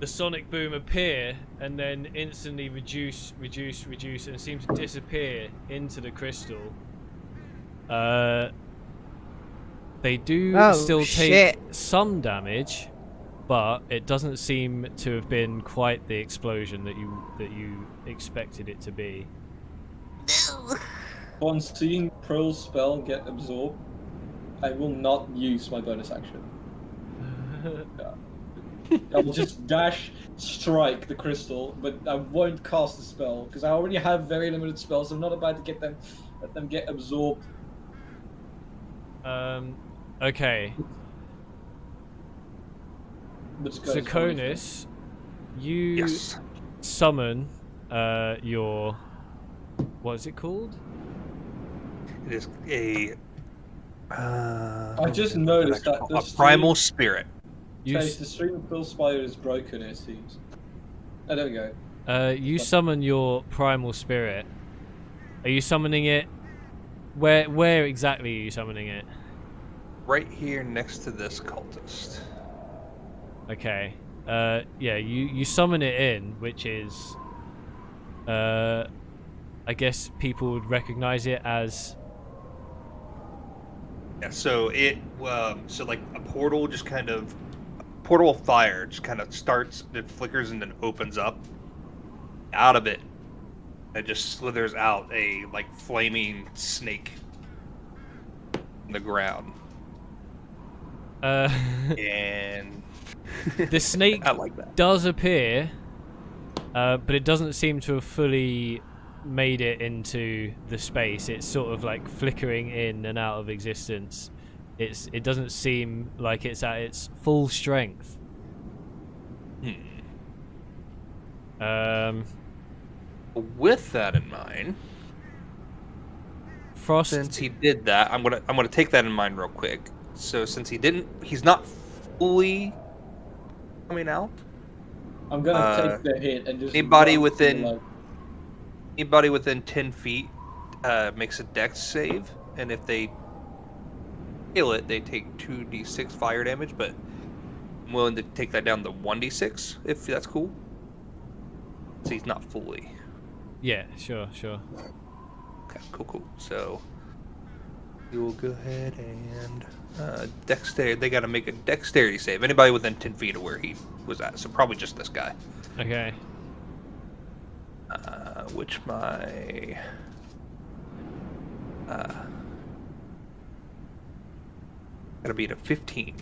the sonic boom appear and then instantly reduce, and seem to disappear into the crystal. They do still take some damage, but it doesn't seem to have been quite the explosion that you expected it to be. On seeing Pearl's spell get absorbed, I will not use my bonus action. I will just dash strike the crystal, but I won't cast the spell because I already have very limited spells. I'm not about to let them get absorbed. Okay. So Conus, you summon your, what is it called? It is a. I just noticed that a primal spirit. You the stream of Pearl Spider is broken, it seems. Oh, there we go. You summon your primal spirit. Are you summoning it? Where exactly are you summoning it? Right here next to this cultist. Okay. Yeah, you summon it in, which is I guess people would recognize it as. Yeah, so so like a portal just kind of, portal of fire just kind of starts, it flickers and then opens up. Out of it, it just slithers out a like flaming snake in the ground. And the snake I like that. does appear, but it doesn't seem to have fully made it into the space. It's sort of like flickering in and out of existence. It doesn't seem like it's at its full strength. With that in mind, Frost. since he did that, I'm gonna take that in mind real quick. So since he's not fully coming out. I'm gonna take the hit and just. Anybody run within- through, like, Anybody within 10 feet makes a dex save, and if they kill it, they take 2d6 fire damage, but I'm willing to take that down to 1d6, if that's cool. So he's not fully. Yeah, sure. Okay, cool. So we will go ahead and dexterity. They got to make a dexterity save. Anybody within 10 feet of where he was at, so probably just this guy. Okay. Which my gotta be at a 15.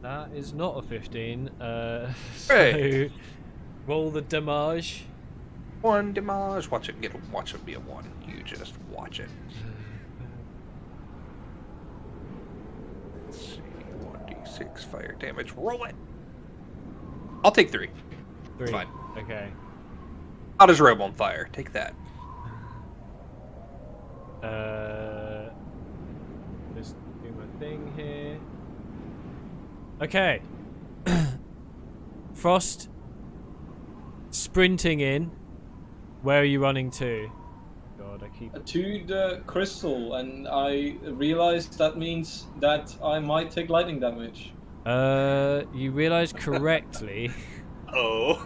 That is not a 15. Hey. So roll the damage. 1 damage. Watch it be a 1. You just watch it. Let's see, 1d6 fire damage. Roll it. I'll take 3. 3. Fine. Okay. How does robe on fire? Take that. Just do my thing here. Okay. Frost, sprinting in. Where are you running to? God, I keep. to the crystal, and I realized that means that I might take lightning damage. You realize correctly. Oh.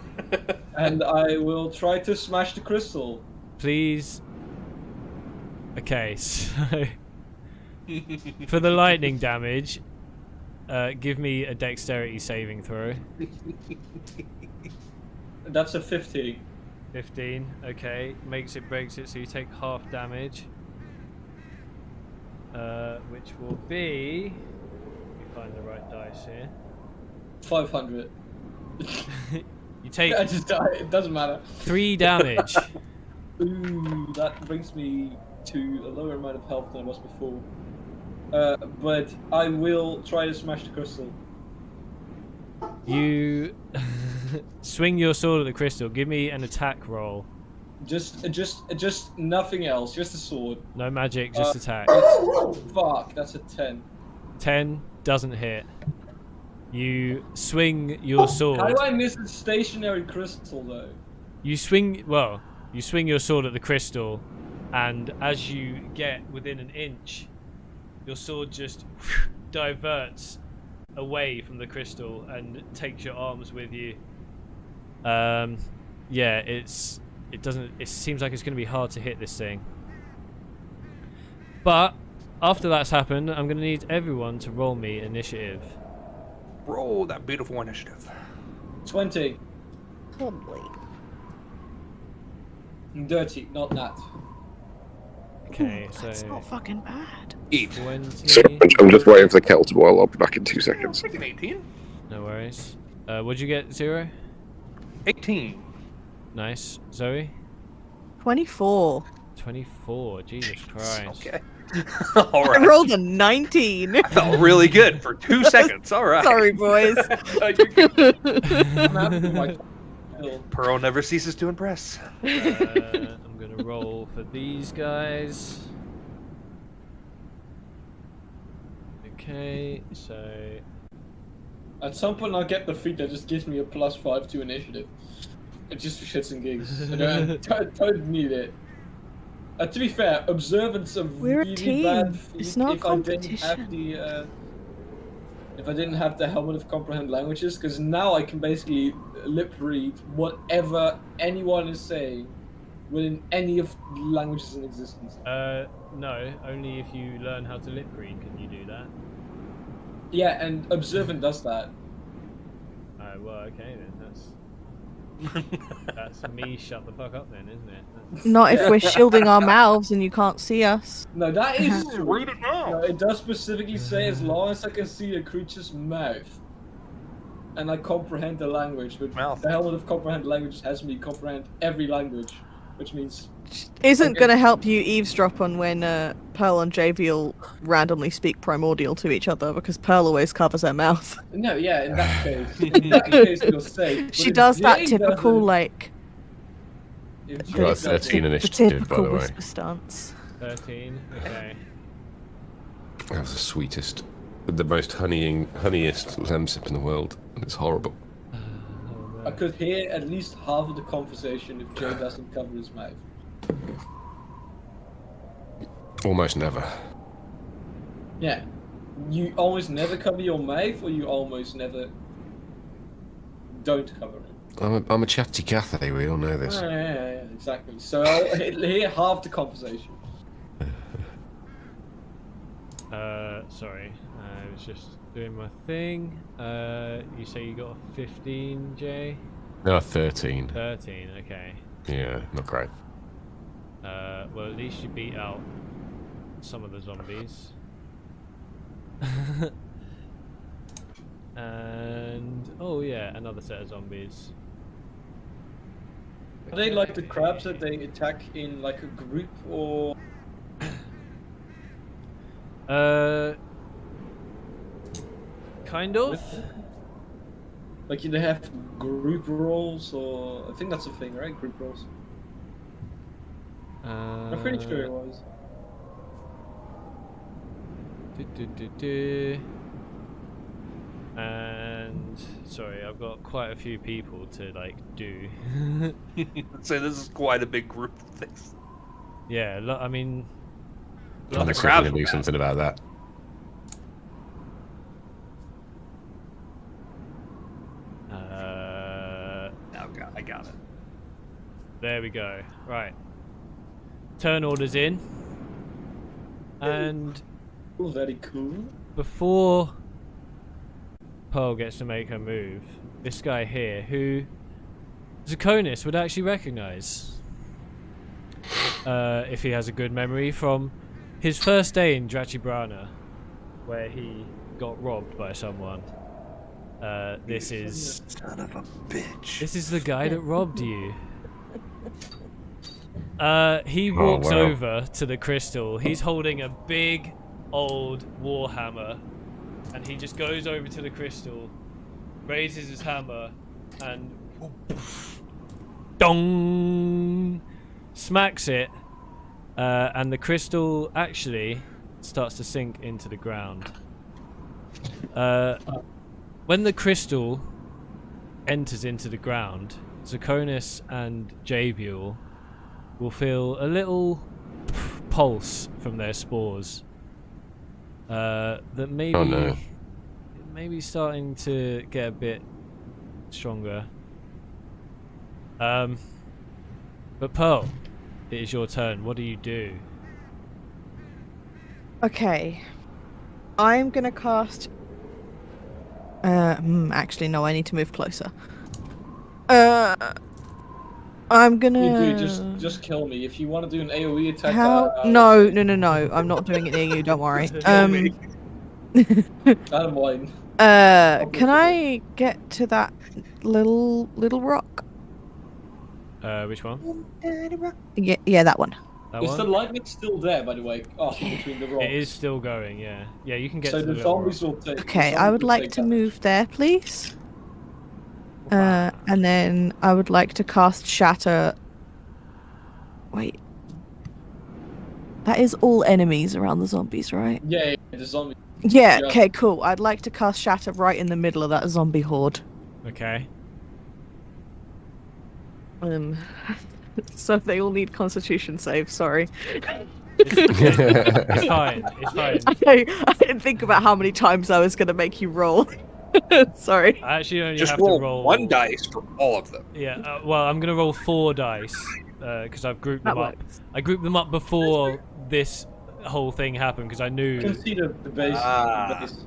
And I will try to smash the crystal. Please. Okay, so for the lightning damage, give me a dexterity saving throw. That's a 50. 15. Okay, breaks it, so you take half damage. Which will be. Let me find the right dice here. 500. You take I just die. It doesn't matter. 3 damage. Ooh, that brings me to a lower amount of health than I was before. But I will try to smash the crystal. You swing your sword at the crystal. Give me an attack roll. Just nothing else. Just a sword. No magic, just attack. Fuck, that's a 10. 10 doesn't hit. You swing your sword. How do I miss a stationary crystal though? You swing your sword at the crystal, and as you get within an inch, your sword just diverts away from the crystal and takes your arms with you. Yeah, it seems like it's going to be hard to hit this thing. But after that's happened, I'm going to need everyone to roll me initiative. Roll that beautiful initiative. 20. Probably. Dirty, not that. Okay, so That's not fucking bad. 8. 20. So I'm just waiting for the kettle to boil. I'll be back in 2 seconds. Take an 18. No worries. What'd you get, 0? 18. Nice. Zoe? 24. 24. Jesus Christ. Okay. I Alright. rolled a 19. I felt really good for 2 seconds. Alright. Sorry, boys. I'm happy with my kill. Pearl never ceases to impress. I'm gonna roll for these guys. Okay, so At some point I'll get the feat that just gives me a +5 to initiative. It's just for shits and gigs. I don't need it. To be fair, observance of We're a really team. bad feat It's not if I didn't have competition. the if I didn't have the helmet of comprehend languages, because now I can basically lip read whatever anyone is saying within any of the languages in existence. No, only if you learn how to lip read can you do that. Yeah, and Observant does that. Oh, well, okay then. That's me. Shut the fuck up then, isn't it? Not if we're shielding our mouths and you can't see us. No, that is Read it now. No, it does specifically say as long as I can see a creature's mouth and I comprehend the language, which Mouth. the Helmet of Comprehend Language has me comprehend every language, which means Isn't gonna help you eavesdrop on when Pearl and JV randomly speak primordial to each other because Pearl always covers her mouth. no, yeah. In that case, you're safe. But She if does that Jay typical doesn't- like if You got Jay doesn't- 13 the initiative, by typical the way. whisper stance. 13. Okay. That was the sweetest, the most honeyest lamsip in the world, and it's horrible. I could hear at least half of the conversation if Jay doesn't cover his mouth. Almost never. Yeah. You almost never cover your mouth, or you almost never don't cover it. I'm a chatty Cathay, we all know this. Yeah, exactly. So I'll hear half the conversation. Sorry. I was just doing my thing. You say you got a 15, Jay? No, 13. 13, okay. Yeah, not great. Well, at least you beat out some of the zombies. And oh yeah, another set of zombies. Are they like the crabs that they attack in like a group, or Kind of. like they have group roles, or I think that's a thing, right? Group roles. I'm pretty sure it was. And sorry, I've got quite a few people to like do. So this is quite a big group of things. Yeah, I mean, I'm the going crowds to were do bad. something about that. I got it. there we go. Right, turn orders in, and Oh, very cool. before Pearl gets to make her move, this guy here, who Zakonis would actually recognise if he has a good memory from his first day in Drachibrana, where he got robbed by someone. This is Son of a bitch. this is the guy that robbed you. He Oh, walks wow. over to the crystal. He's holding a big old warhammer, and he just goes over to the crystal, raises his hammer, and dong, smacks it, and the crystal actually starts to sink into the ground. When the crystal enters into the ground, Zakonis and Javiel will feel a little pulse from their spores that maybe Oh, no. maybe starting to get a bit stronger. But Pearl, it is your turn. What do you do? Okay. I'm gonna cast. Actually, no. I need to move closer. I'm gonna. You do just kill me if you want to do an AOE attack. How? No. I'm not doing it near you. Don't worry. I don't mind. Can I get to that little rock? Which one? Yeah, that one. That Is one? the lightning still there, by the way? Oh, between the rocks. It is still going. Yeah. Yeah, you can get So to the the little zombies rock. will take. Okay, the I would zombies will like take to damage. move there, please. And then I would like to cast Shatter. Wait. That is all enemies around the zombies, right? Yeah, the zombie. Yeah, Yeah. okay, cool. I'd like to cast Shatter right in the middle of that zombie horde. Okay. So they all need Constitution saves, sorry. It's fine. It's fine. I didn't think about how many times I was going to make you roll. Sorry. I actually only Just have roll to roll 1 dice for all of them. Yeah, well, I'm gonna roll 4 dice because I've grouped That them up. works. I grouped them up before this whole thing happened because I You knew. can see the base. Ah. The base.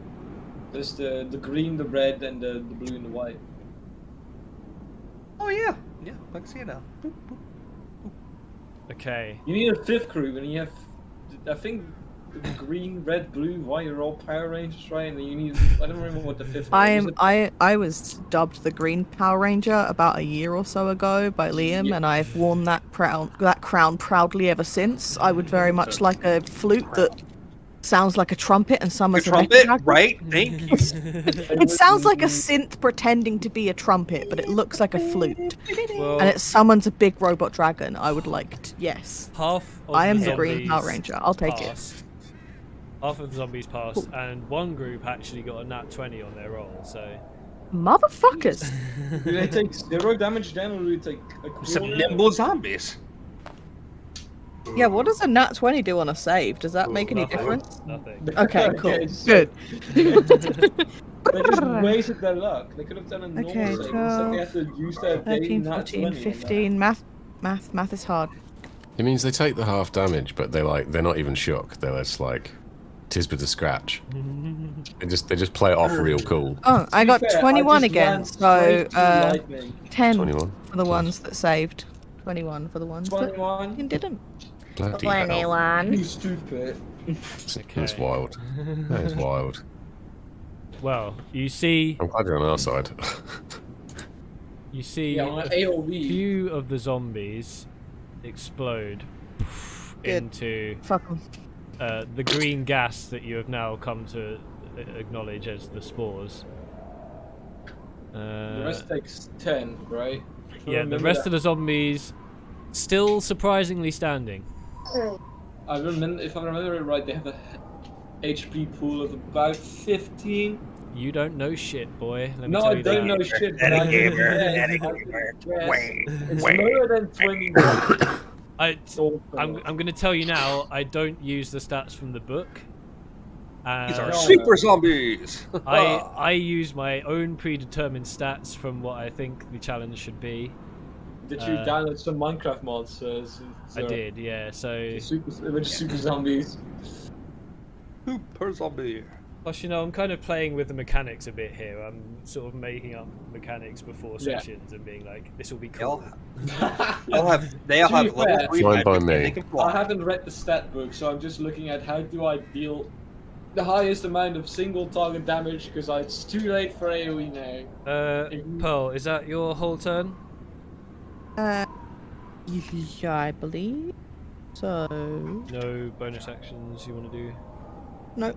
There's the green, the red, and the blue and the white. Oh yeah, yeah, I can see it now. Boop, boop. Okay. You need a 5th crew, and you have, I think, green, red, blue, white are all Power Rangers, right? And then you need, I don't remember what the 5th. I was dubbed the Green Power Ranger about a year or so ago by Liam, Yeah. and I've worn that crown proudly ever since. I would very much like a flute that sounds like a trumpet and The summons a trumpet, metal dragon. right? Thank you. It sounds like a synth pretending to be a trumpet, but it looks like a flute, Well, and it summons a big robot dragon. I would like to, yes. half of I am the the Green Power zombies Ranger. I'll take it. passed. Half of the zombies passed, and one group actually got a nat 20 on their roll. So. Motherfuckers. Do they take 0 damage then, or do they take a Some quarter? nimble zombies. Yeah, what does a nat 20 do on a save? Does that make any Nothing. difference? Nothing. Okay, cool. it's- Good. They just wasted their luck. They could have done a normal Okay, save. Instead they have to use their 13, nat 14, 20 on 15. Math is hard. It means they take the half damage, but they're not even shook. They're just like, tis but a scratch. They just play it off real cool. Oh, that. I To got be fair, 21 just again, ran so straight through lightning. 10 21. for the ones that saved. 21 for the ones that 21. didn't. Bloody hell. You stupid. Okay. That's wild. That is wild. Well, you see, I'm glad you're on our side. you see Yeah, on a AOE. few of the zombies explode Good. into Fuck 'em. the green gas that you have now come to acknowledge as the spores. The rest takes 10, right? Yeah, the rest of the zombies still surprisingly standing. I remember, if I remember it right, they have a HP pool of about 15. You don't know shit, boy. Let me No, tell I you don't that. know shit. Eddie but I Gamer, can guess, Eddie I can Gamer. guess. Wait, It's wait. lower than 20. I'm going to tell you now. I don't use the stats from the book. These are No. super zombies. I use my own predetermined stats from what I think the challenge should be. Did you download some Minecraft mods? I did, yeah. So Super zombies. Super zombie. plus, you know, I'm kind of playing with the mechanics a bit here. I'm sort of making up mechanics before Yeah. sessions and being like, this will be They all cool. They all have To be level fair, 3 Fine by magic and me. they can I fly. haven't read the stat book, so I'm just looking at how do I deal the highest amount of single target damage because it's too late for AoE now. Pearl, is that your whole turn? Yeah, I believe so. No bonus actions you want to do? Nope.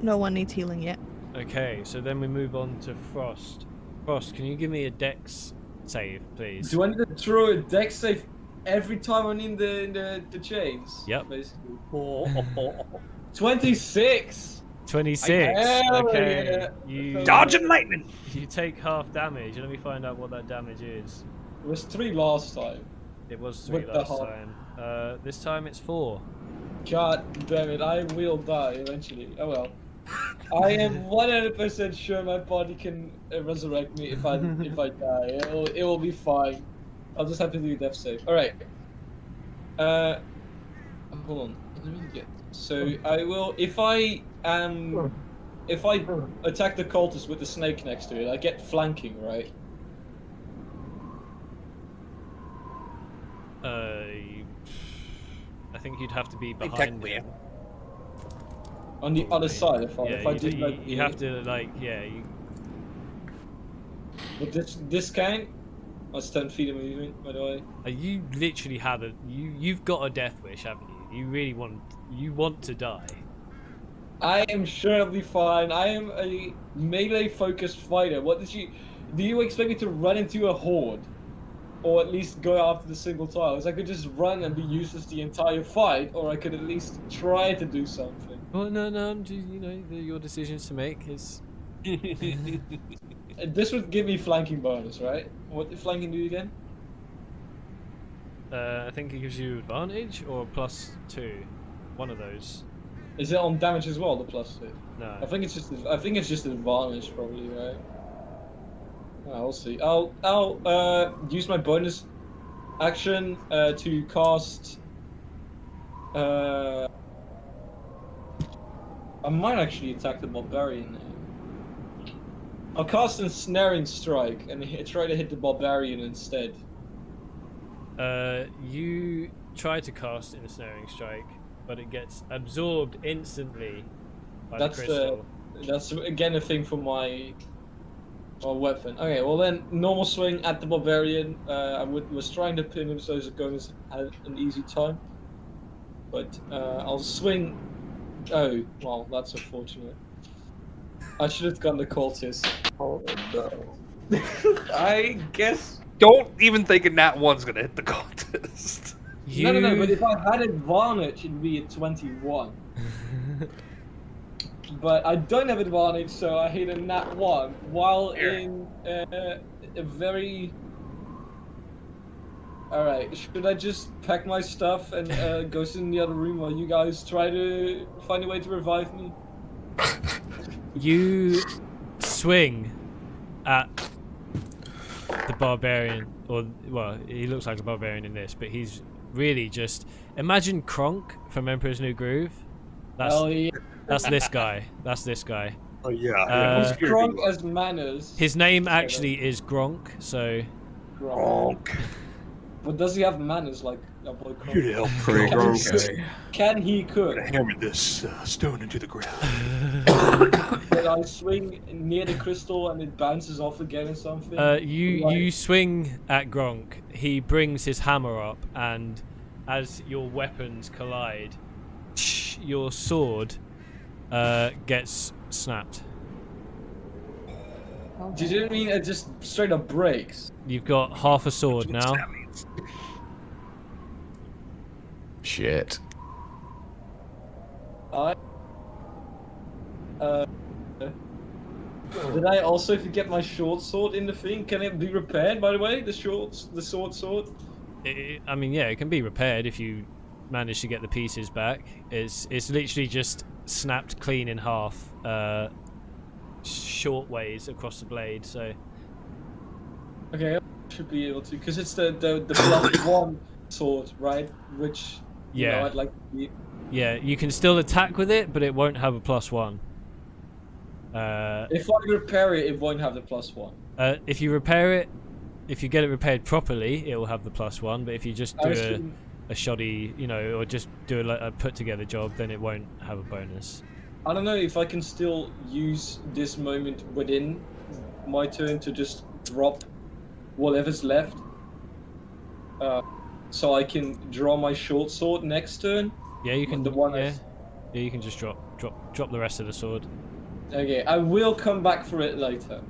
No one needs healing yet. Okay, so then we move on to Frost. Frost, can you give me a dex save, please? Do I need to throw a dex save every time I'm in the chains? Yep. Basically. 26. 26. Hell Okay. yeah. You Dodge and lightning. you take half damage. Let me find out what that damage is. It was 3 last time. It was 3 With the last half. time. This time it's 4. God damn it! I will die eventually. Oh well. I am 100% sure my body can resurrect me if I die. It will be fine. I'll just have to do a death save. All right. Hold on. Let me get. So I will if I attack the cultist with the snake next to it, I get flanking, right? I think you'd have to be behind Technically, him. On the other side, if Yeah, I do like you have to like you. But this kind, that's 10 feet of movement, by the way. You literally have you've got a death wish, haven't you? You really want to die. I am sure I'll be fine. I am a melee focused fighter. Do you expect me to run into a horde? Or at least go after the single tiles? I could just run and be useless the entire fight, or I could at least try to do something. Well, no, I'm just, your decisions to make is. This would give me flanking bonus, right? What did flanking do again? I think it gives you advantage or +2. One of those. Is it on damage as well? The +2. No. I think it's just advantage probably, right? I'll see. I'll use my bonus action to cast. I might actually attack the barbarian now. I'll cast Ensnaring Strike and try to hit the barbarian instead. You try to cast Ensnaring Strike, but it gets absorbed instantly by the crystal. That's again a thing for my weapon. Okay, well then, normal swing at the barbarian. I was trying to pin him so Zakonis had an easy time. But I'll swing. Oh, well, that's unfortunate. I should have gone the cultist. Oh no. I guess. Don't even think a nat 1's gonna hit the cultist. No, but if I had advantage, it'd be a 21. But I don't have advantage, so I hit a nat 1 while in a very. Alright, should I just pack my stuff and go sit in the other room while you guys try to find a way to revive me? You swing at the barbarian, or well, he looks like a barbarian in this, but he's really just imagine Kronk from Emperor's New Groove. That's this guy. That's this guy. Oh yeah. He's Kronk as manners. His name actually is Gronk, so. Gronk. But does he have manners like a boy Kronk? You'd help Can he cook? hammer this stone into the ground. But I swing near the crystal and it bounces off again or something. You swing at Gronk. He brings his hammer up, and as your weapons collide, your sword gets snapped. Did you mean it just straight up breaks? You've got half a sword now. Shit. Did I also forget my short sword in the thing? Can it be repaired, by the way? The sword? I mean, yeah, it can be repaired if you manage to get the pieces back. It's literally just snapped clean in half, short ways across the blade. So. Okay, I should be able to, because it's the +1 sword, right? Which yeah, I'd like to be. Yeah, you can still attack with it, but it won't have a +1. If I repair it, it won't have the +1. If you repair it, if you get it repaired properly, it will have the +1. But if you just do a shoddy, or just do a put together job, then it won't have a bonus. I don't know if I can still use this moment within my turn to just drop whatever's left. So I can draw my short sword next turn. Yeah, you can. The one yeah, you can just drop the rest of the sword. Okay, I will come back for it later.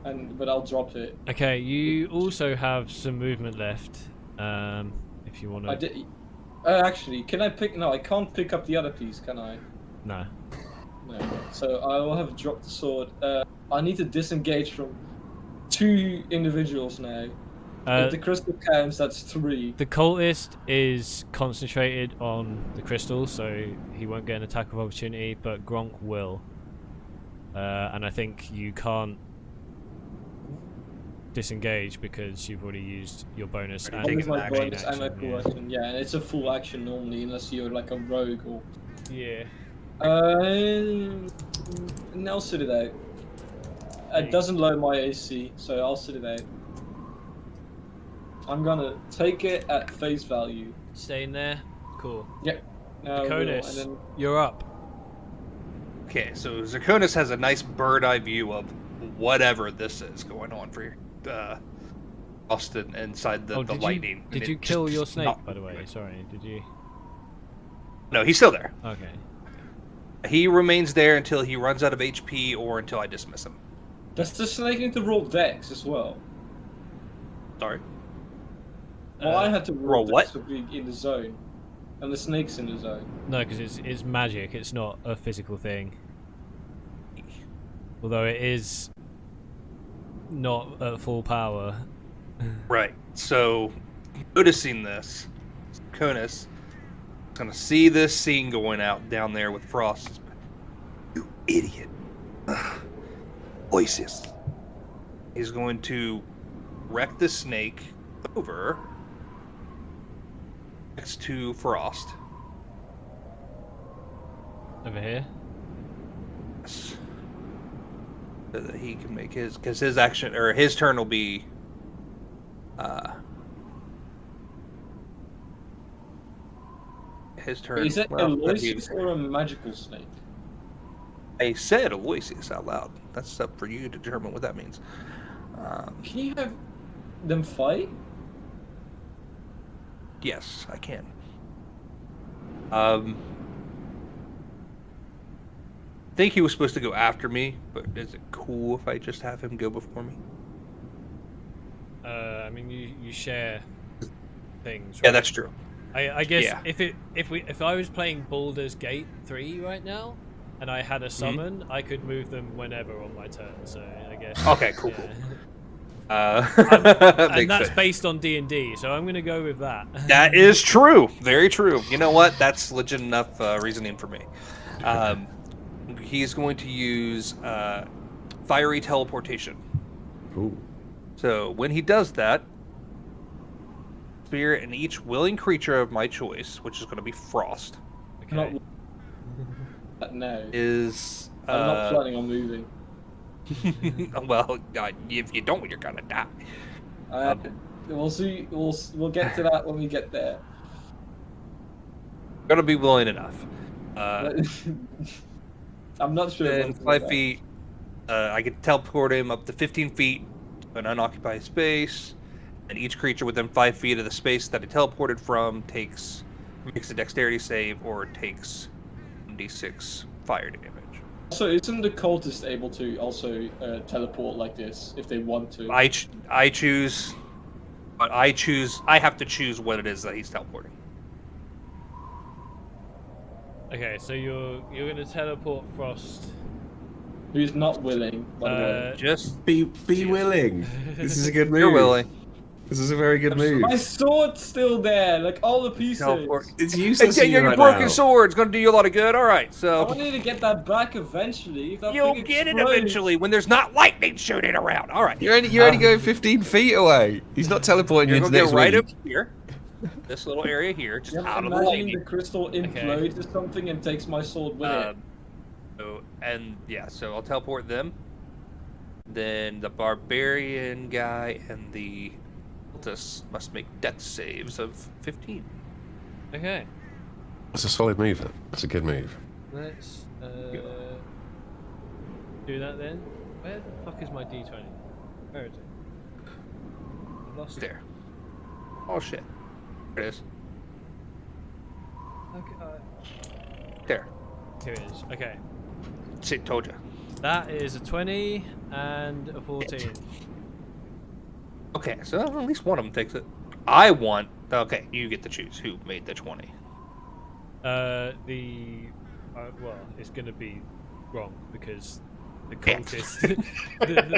But I'll drop it. Okay, you also have some movement left. If you want to. Actually, can I pick? No, I can't pick up the other piece, can I? No. No. So I will have dropped the sword. I need to disengage from 2 individuals now. If the crystal counts, that's 3. The cultist is concentrated on the crystal, so he won't get an attack of opportunity, but Gronk will. And I think you can't disengage because you've already used your bonus and my bonus and my action, full action. Yeah, and it's a full action normally, unless you're like a rogue or. Yeah. And I'll sit it out. It doesn't lower my AC, so I'll sit it out. I'm gonna take it at face value. Staying there? Cool. Yep. Zakonis, you're up. Okay, so Zakonis has a nice bird eye view of whatever this is going on for Austin inside the lightning. Did you kill your snake, by the way? Sorry, did you? No, he's still there. Okay. He remains there until he runs out of HP or until I dismiss him. Does the snake need to roll dex as well? Sorry? Well, I had to roll what? dex to be in the zone. And the snake's in the zone. No, because it's magic, it's not a physical thing. Although it is not at full power. Right. So, noticing this, Zakonis Gonna see this scene going out down there with Frost. You idiot. Oasis. He's going to wreck the snake over next to Frost. Over here. Yes. So that he can make his, because his action or his turn will be his turn. Is it well, Aloysius or a magical snake? I said Aloysius out loud. That's up for you to determine what that means. Can you have them fight? Yes, I can. I think he was supposed to go after me, but is it cool if I just have him go before me? I mean, you share things. Yeah, right? that's true. I guess Yeah. if I was playing Baldur's Gate 3 right now, and I had a summon, I could move them whenever on my turn. So I guess. Okay, cool, yeah. cool. And Makes that's sense. based on D&D, so I'm gonna go with that. That is true. Very true. You know what? That's legit enough reasoning for me. He's going to use fiery teleportation. Ooh. So when he does that, spirit in each willing creature of my choice, which is going to be Frost, Okay. No. is I'm not planning on moving. well, if you don't, you're gonna die. We'll see. We'll get to that when we get there. Gonna be willing enough. I'm not sure. Then 5 feet. I can teleport him up to 15 feet to an unoccupied space, and each creature within 5 feet of the space that it teleported from makes a dexterity save or takes 1d6 fire damage. So isn't the cultist able to also teleport like this if they want to? I choose, but I have to choose what it is that he's teleporting. Okay, so you're gonna teleport Frost. Who's not willing? By the way. Just Be willing. This is a good move. you're willing. This is a very good move. My sword's still there, like all the pieces. Teleport. It's useless Yeah, to you your right broken now. sword's gonna do you a lot of good. All right, I so wanted to get that back eventually. If that you'll thing get it explodes. eventually when there's not lightning shooting around. All right, You're only going 15 feet away. He's not teleporting you you're into gonna next get right week. up here, this little area here, just Yeah, out of the imagining lightning. the crystal implodes or something and takes my sword with it. So I'll teleport them. Then the barbarian guy and the cultist must make death saves of 15. Okay, That's a solid move. Then. That's a good move. let's do that then. Where the fuck is my D20? Where is it? I've lost it. There. Oh shit. There it is. Okay, There. here it is. Okay, See, told you. that is a 20 and a 14. Okay, so at least one of them takes it. Okay, you get to choose who made the 20. Well, it's gonna be wrong because the Damn. cultist,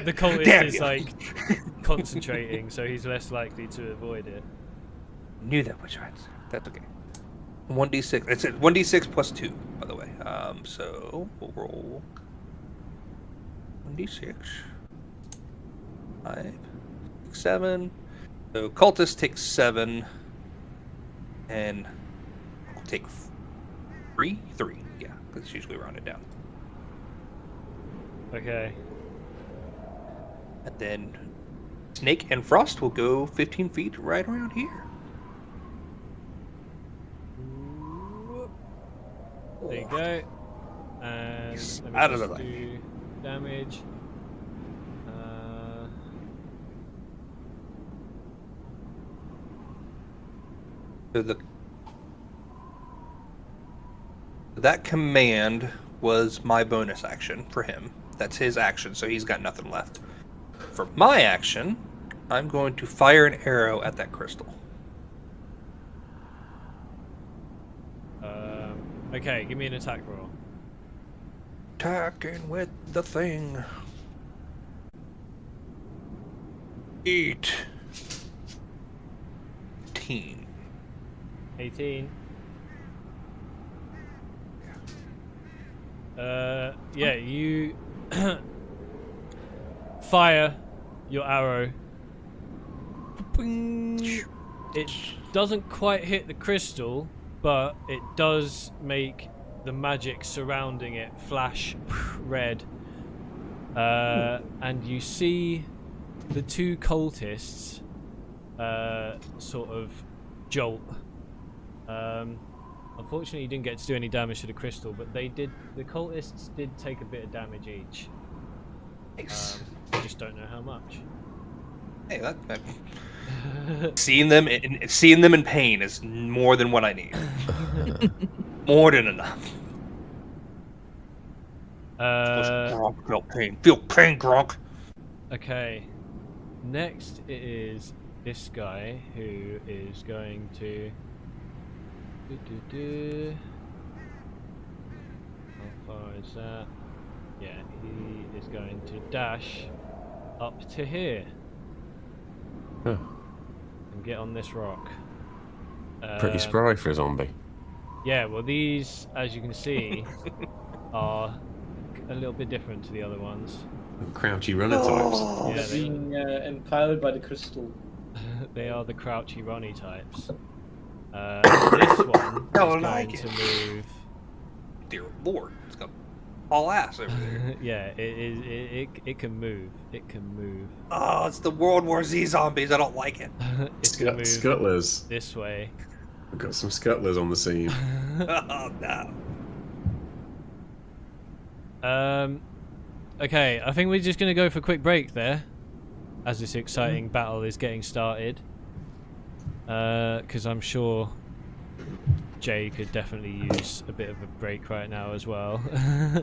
the cultist Damn is you. like concentrating, so he's less likely to avoid it. Knew that was right. That's okay. 1d6. It's 1d6 plus 2, by the way. So we'll roll 1d6. 5, 6, 7. So cultist takes 7, and I'll take 3. 3. Yeah, that's usually rounded down. Okay. And then Snake and Frost will go 15 feet right around here. There you go. And He's let me out of just the way. do damage. So that command was my bonus action for him. That's his action, so he's got nothing left. For my action, I'm going to fire an arrow at that crystal. Okay, give me an attack roll. Attacking with the thing. 18. 18. Yeah, you fire your arrow. Bing. It doesn't quite hit the crystal, but it does make the magic surrounding it flash red. And you see the two cultists sort of jolt. Unfortunately, you didn't get to do any damage to the crystal, but they did. The cultists did take a bit of damage each. I just don't know how much. Hey, that seeing them in pain is more than what I need. More than enough. Gronk feel pain. Feel pain, Gronk. Okay. Next it is this guy who is going to. How far is that? Yeah, he is going to dash up to here. Huh. And get on this rock. Pretty spry for a zombie. Yeah, well these, as you can see, are a little bit different to the other ones. Crouchy runner types. Yeah, they, Being empowered by the crystal. they are the crouchy runny types. This one is Don't going like to it. move. Dear Lord, it's got all ass over there. Yeah, it can move. It can move. Oh, it's the World War Z zombies. I don't like it. It's gonna move Scuttlers. this way. We've got some scuttlers on the scene. Oh no. Okay, I think we're just gonna go for a quick break there, as this exciting battle is getting started. Because I'm sure Jay could definitely use a bit of a break right now as well.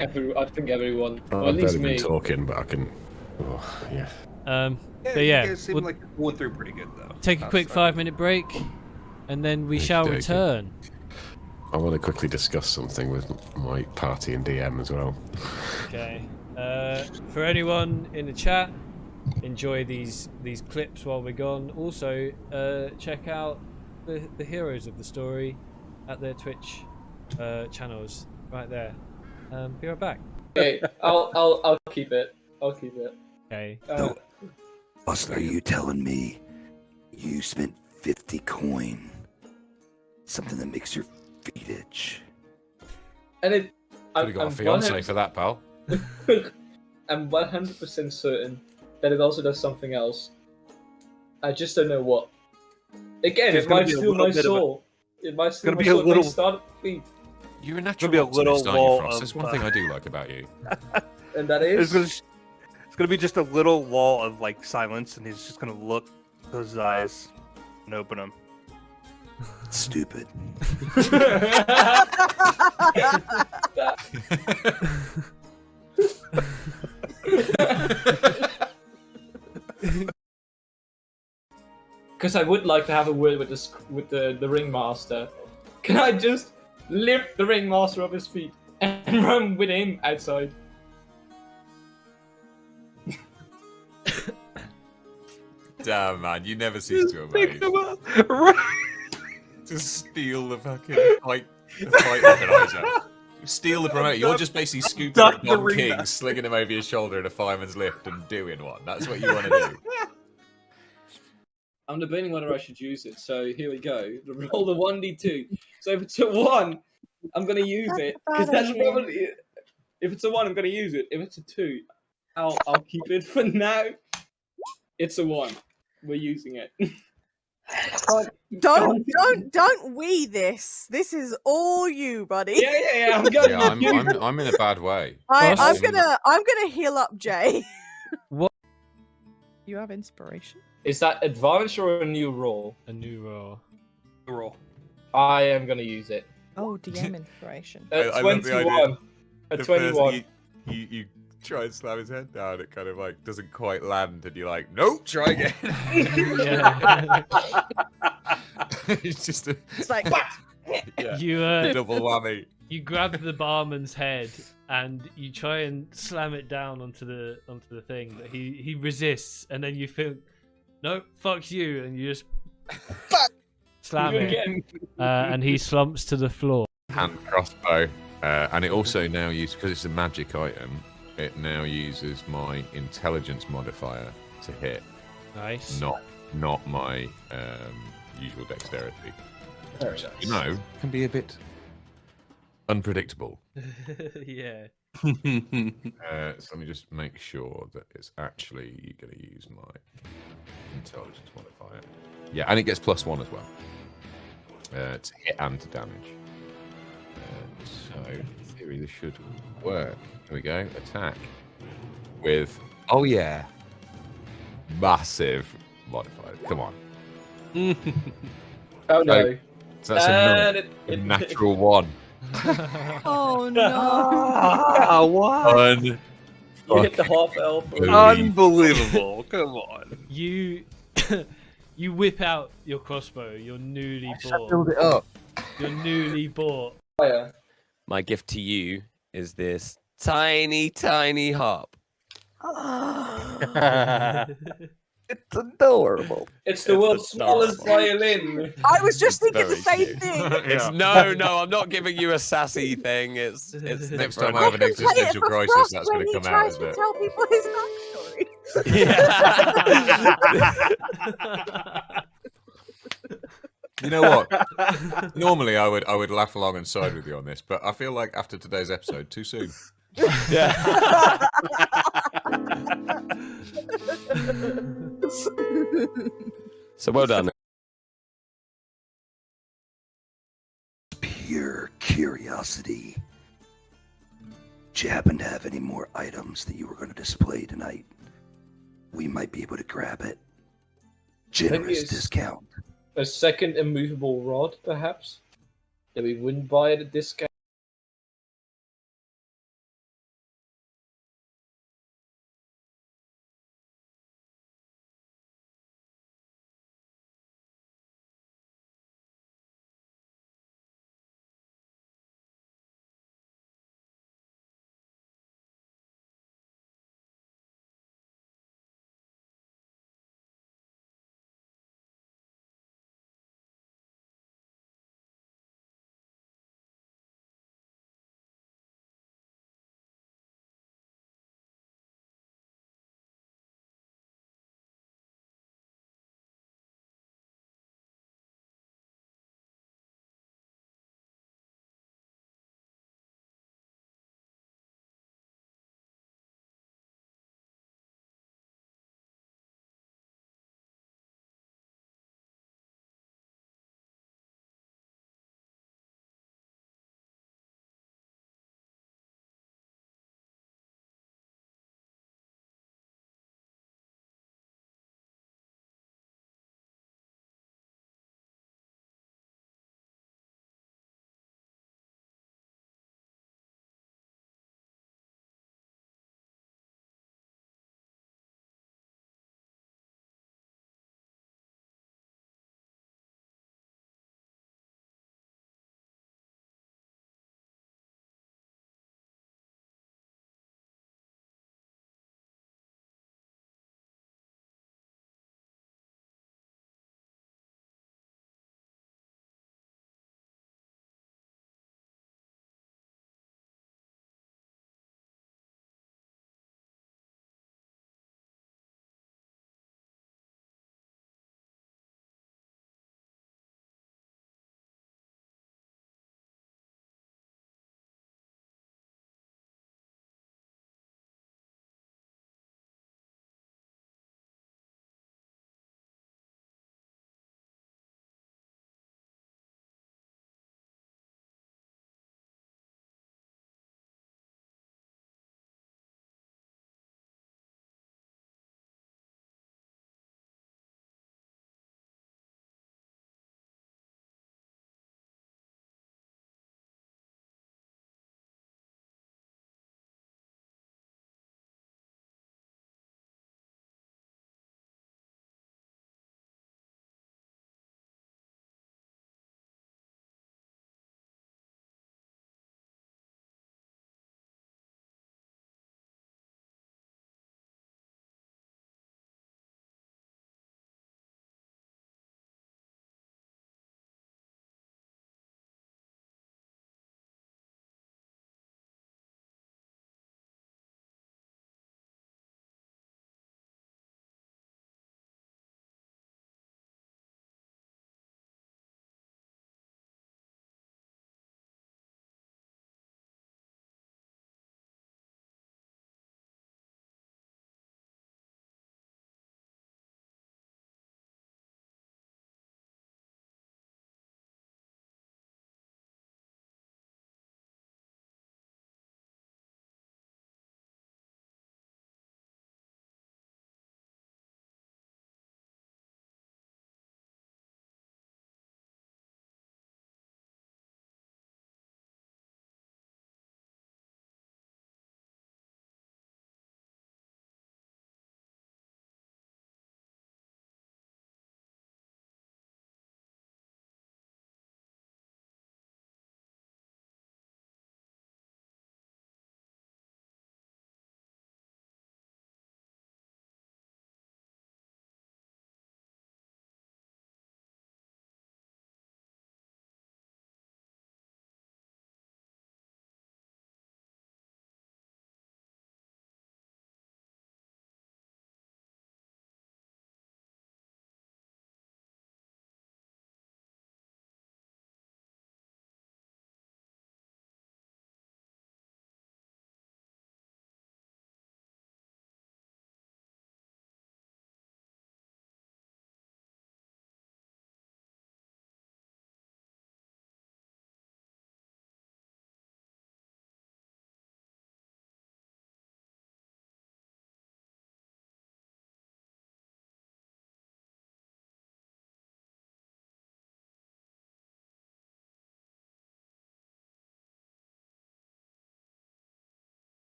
I think everyone. Or at I've least barely me. been talking, but I can. Oh, yeah. But yeah, you guys seem we'll like you're going through pretty good though. take a quick 5-minute break, and then we shall Okey-dokey. return. I want to quickly discuss something with my party and DM as well. Okay. For anyone in the chat, enjoy these clips while we're gone. Also, check out the heroes of the story at their Twitch channels right there. Be right back. Okay, I'll keep it. I'll keep it. Okay. No. Buster, are you telling me you spent 50 coin? Something that makes your feet itch? And it. Could have got a fiance for that, pal. I'm 100% certain that it also does something else. I just don't know what. Again, There's it gonna might be a steal little my bit of a- soul. It might steal gonna my be a soul. It may little- start at the feet. You're a There'll natural be a optimist, little aren't you, wall Frost? of, There's one thing I do like about you. And that It's is. gonna be just a little wall of like silence, and he's just gonna look close his eyes and open them. Stupid. Because I would like to have a word with the ringmaster. Can I just lift the ringmaster off his feet and run with him outside? Damn, man, you never cease to amaze. To steal the fucking fight organizer. Steal the promoter. You're just basically scooping Duck up the Don ring. King, slinging him over your shoulder in a fireman's lift and doing one. That's what you want to do. I'm debating whether I should use it, so here we go. Roll the 1d2. So if it's a 1, I'm going to use it. Because that's probably it. If it's a 1, I'm going to use it. If it's a 2, I'll keep it for now. It's a 1. We're using it. Don't we this. This is all you, buddy. Yeah. I'm going Yeah, I'm in a bad way. I'm Ross? gonna heal up Jay. What? You have inspiration? Is that advantage or a new roll? A new roll. Roll. I am going to use it. Oh, DM inspiration. I love the idea. 21. A The 21. first you try and slam his head down, it kind of like doesn't quite land, and you're like, nope, try again. Yeah. It's just a It's like yeah, You double whammy. you grab the barman's head and you try and slam it down onto the thing, but he resists, and then you think, no, fuck you, and you just slam You it, again. and he slumps to the floor. Hand crossbow. And it also now uses, because it's a magic item, it now uses my intelligence modifier to hit, Nice. not my usual dexterity. Very nice. You know, can be a bit unpredictable. Yeah. So let me just make sure that it's actually going to use my intelligence modifier. Yeah, and it gets +1 as well to hit and to damage. So in theory, this should work. Here we go. Attack with massive modifier. Come on. Oh no. So that's And a natural 1. Oh no! Ah, what? You hit the half elf. Unbelievable! Come on. You you whip out your crossbow. You're newly bought. Build it up. You're newly bought. Fire. My gift to you is this tiny, tiny harp. It's adorable. It's the world's smallest adorable. violin. I was just It's thinking the very same cute. thing. It's no, I'm not giving you a sassy thing. It's Next time different. I have an can play it existential for crisis, Frost that's when going to he come out, tries isn't to it? tell people his backstory. You know what? Normally, I would laugh along and side with you on this, but I feel like after today's episode, too soon. Yeah. So well done. Pure curiosity. Do you happen to have any more items that you were going to display tonight? We might be able to grab it. Generous it's- discount. A second immovable rod, perhaps? That we wouldn't buy at a discount?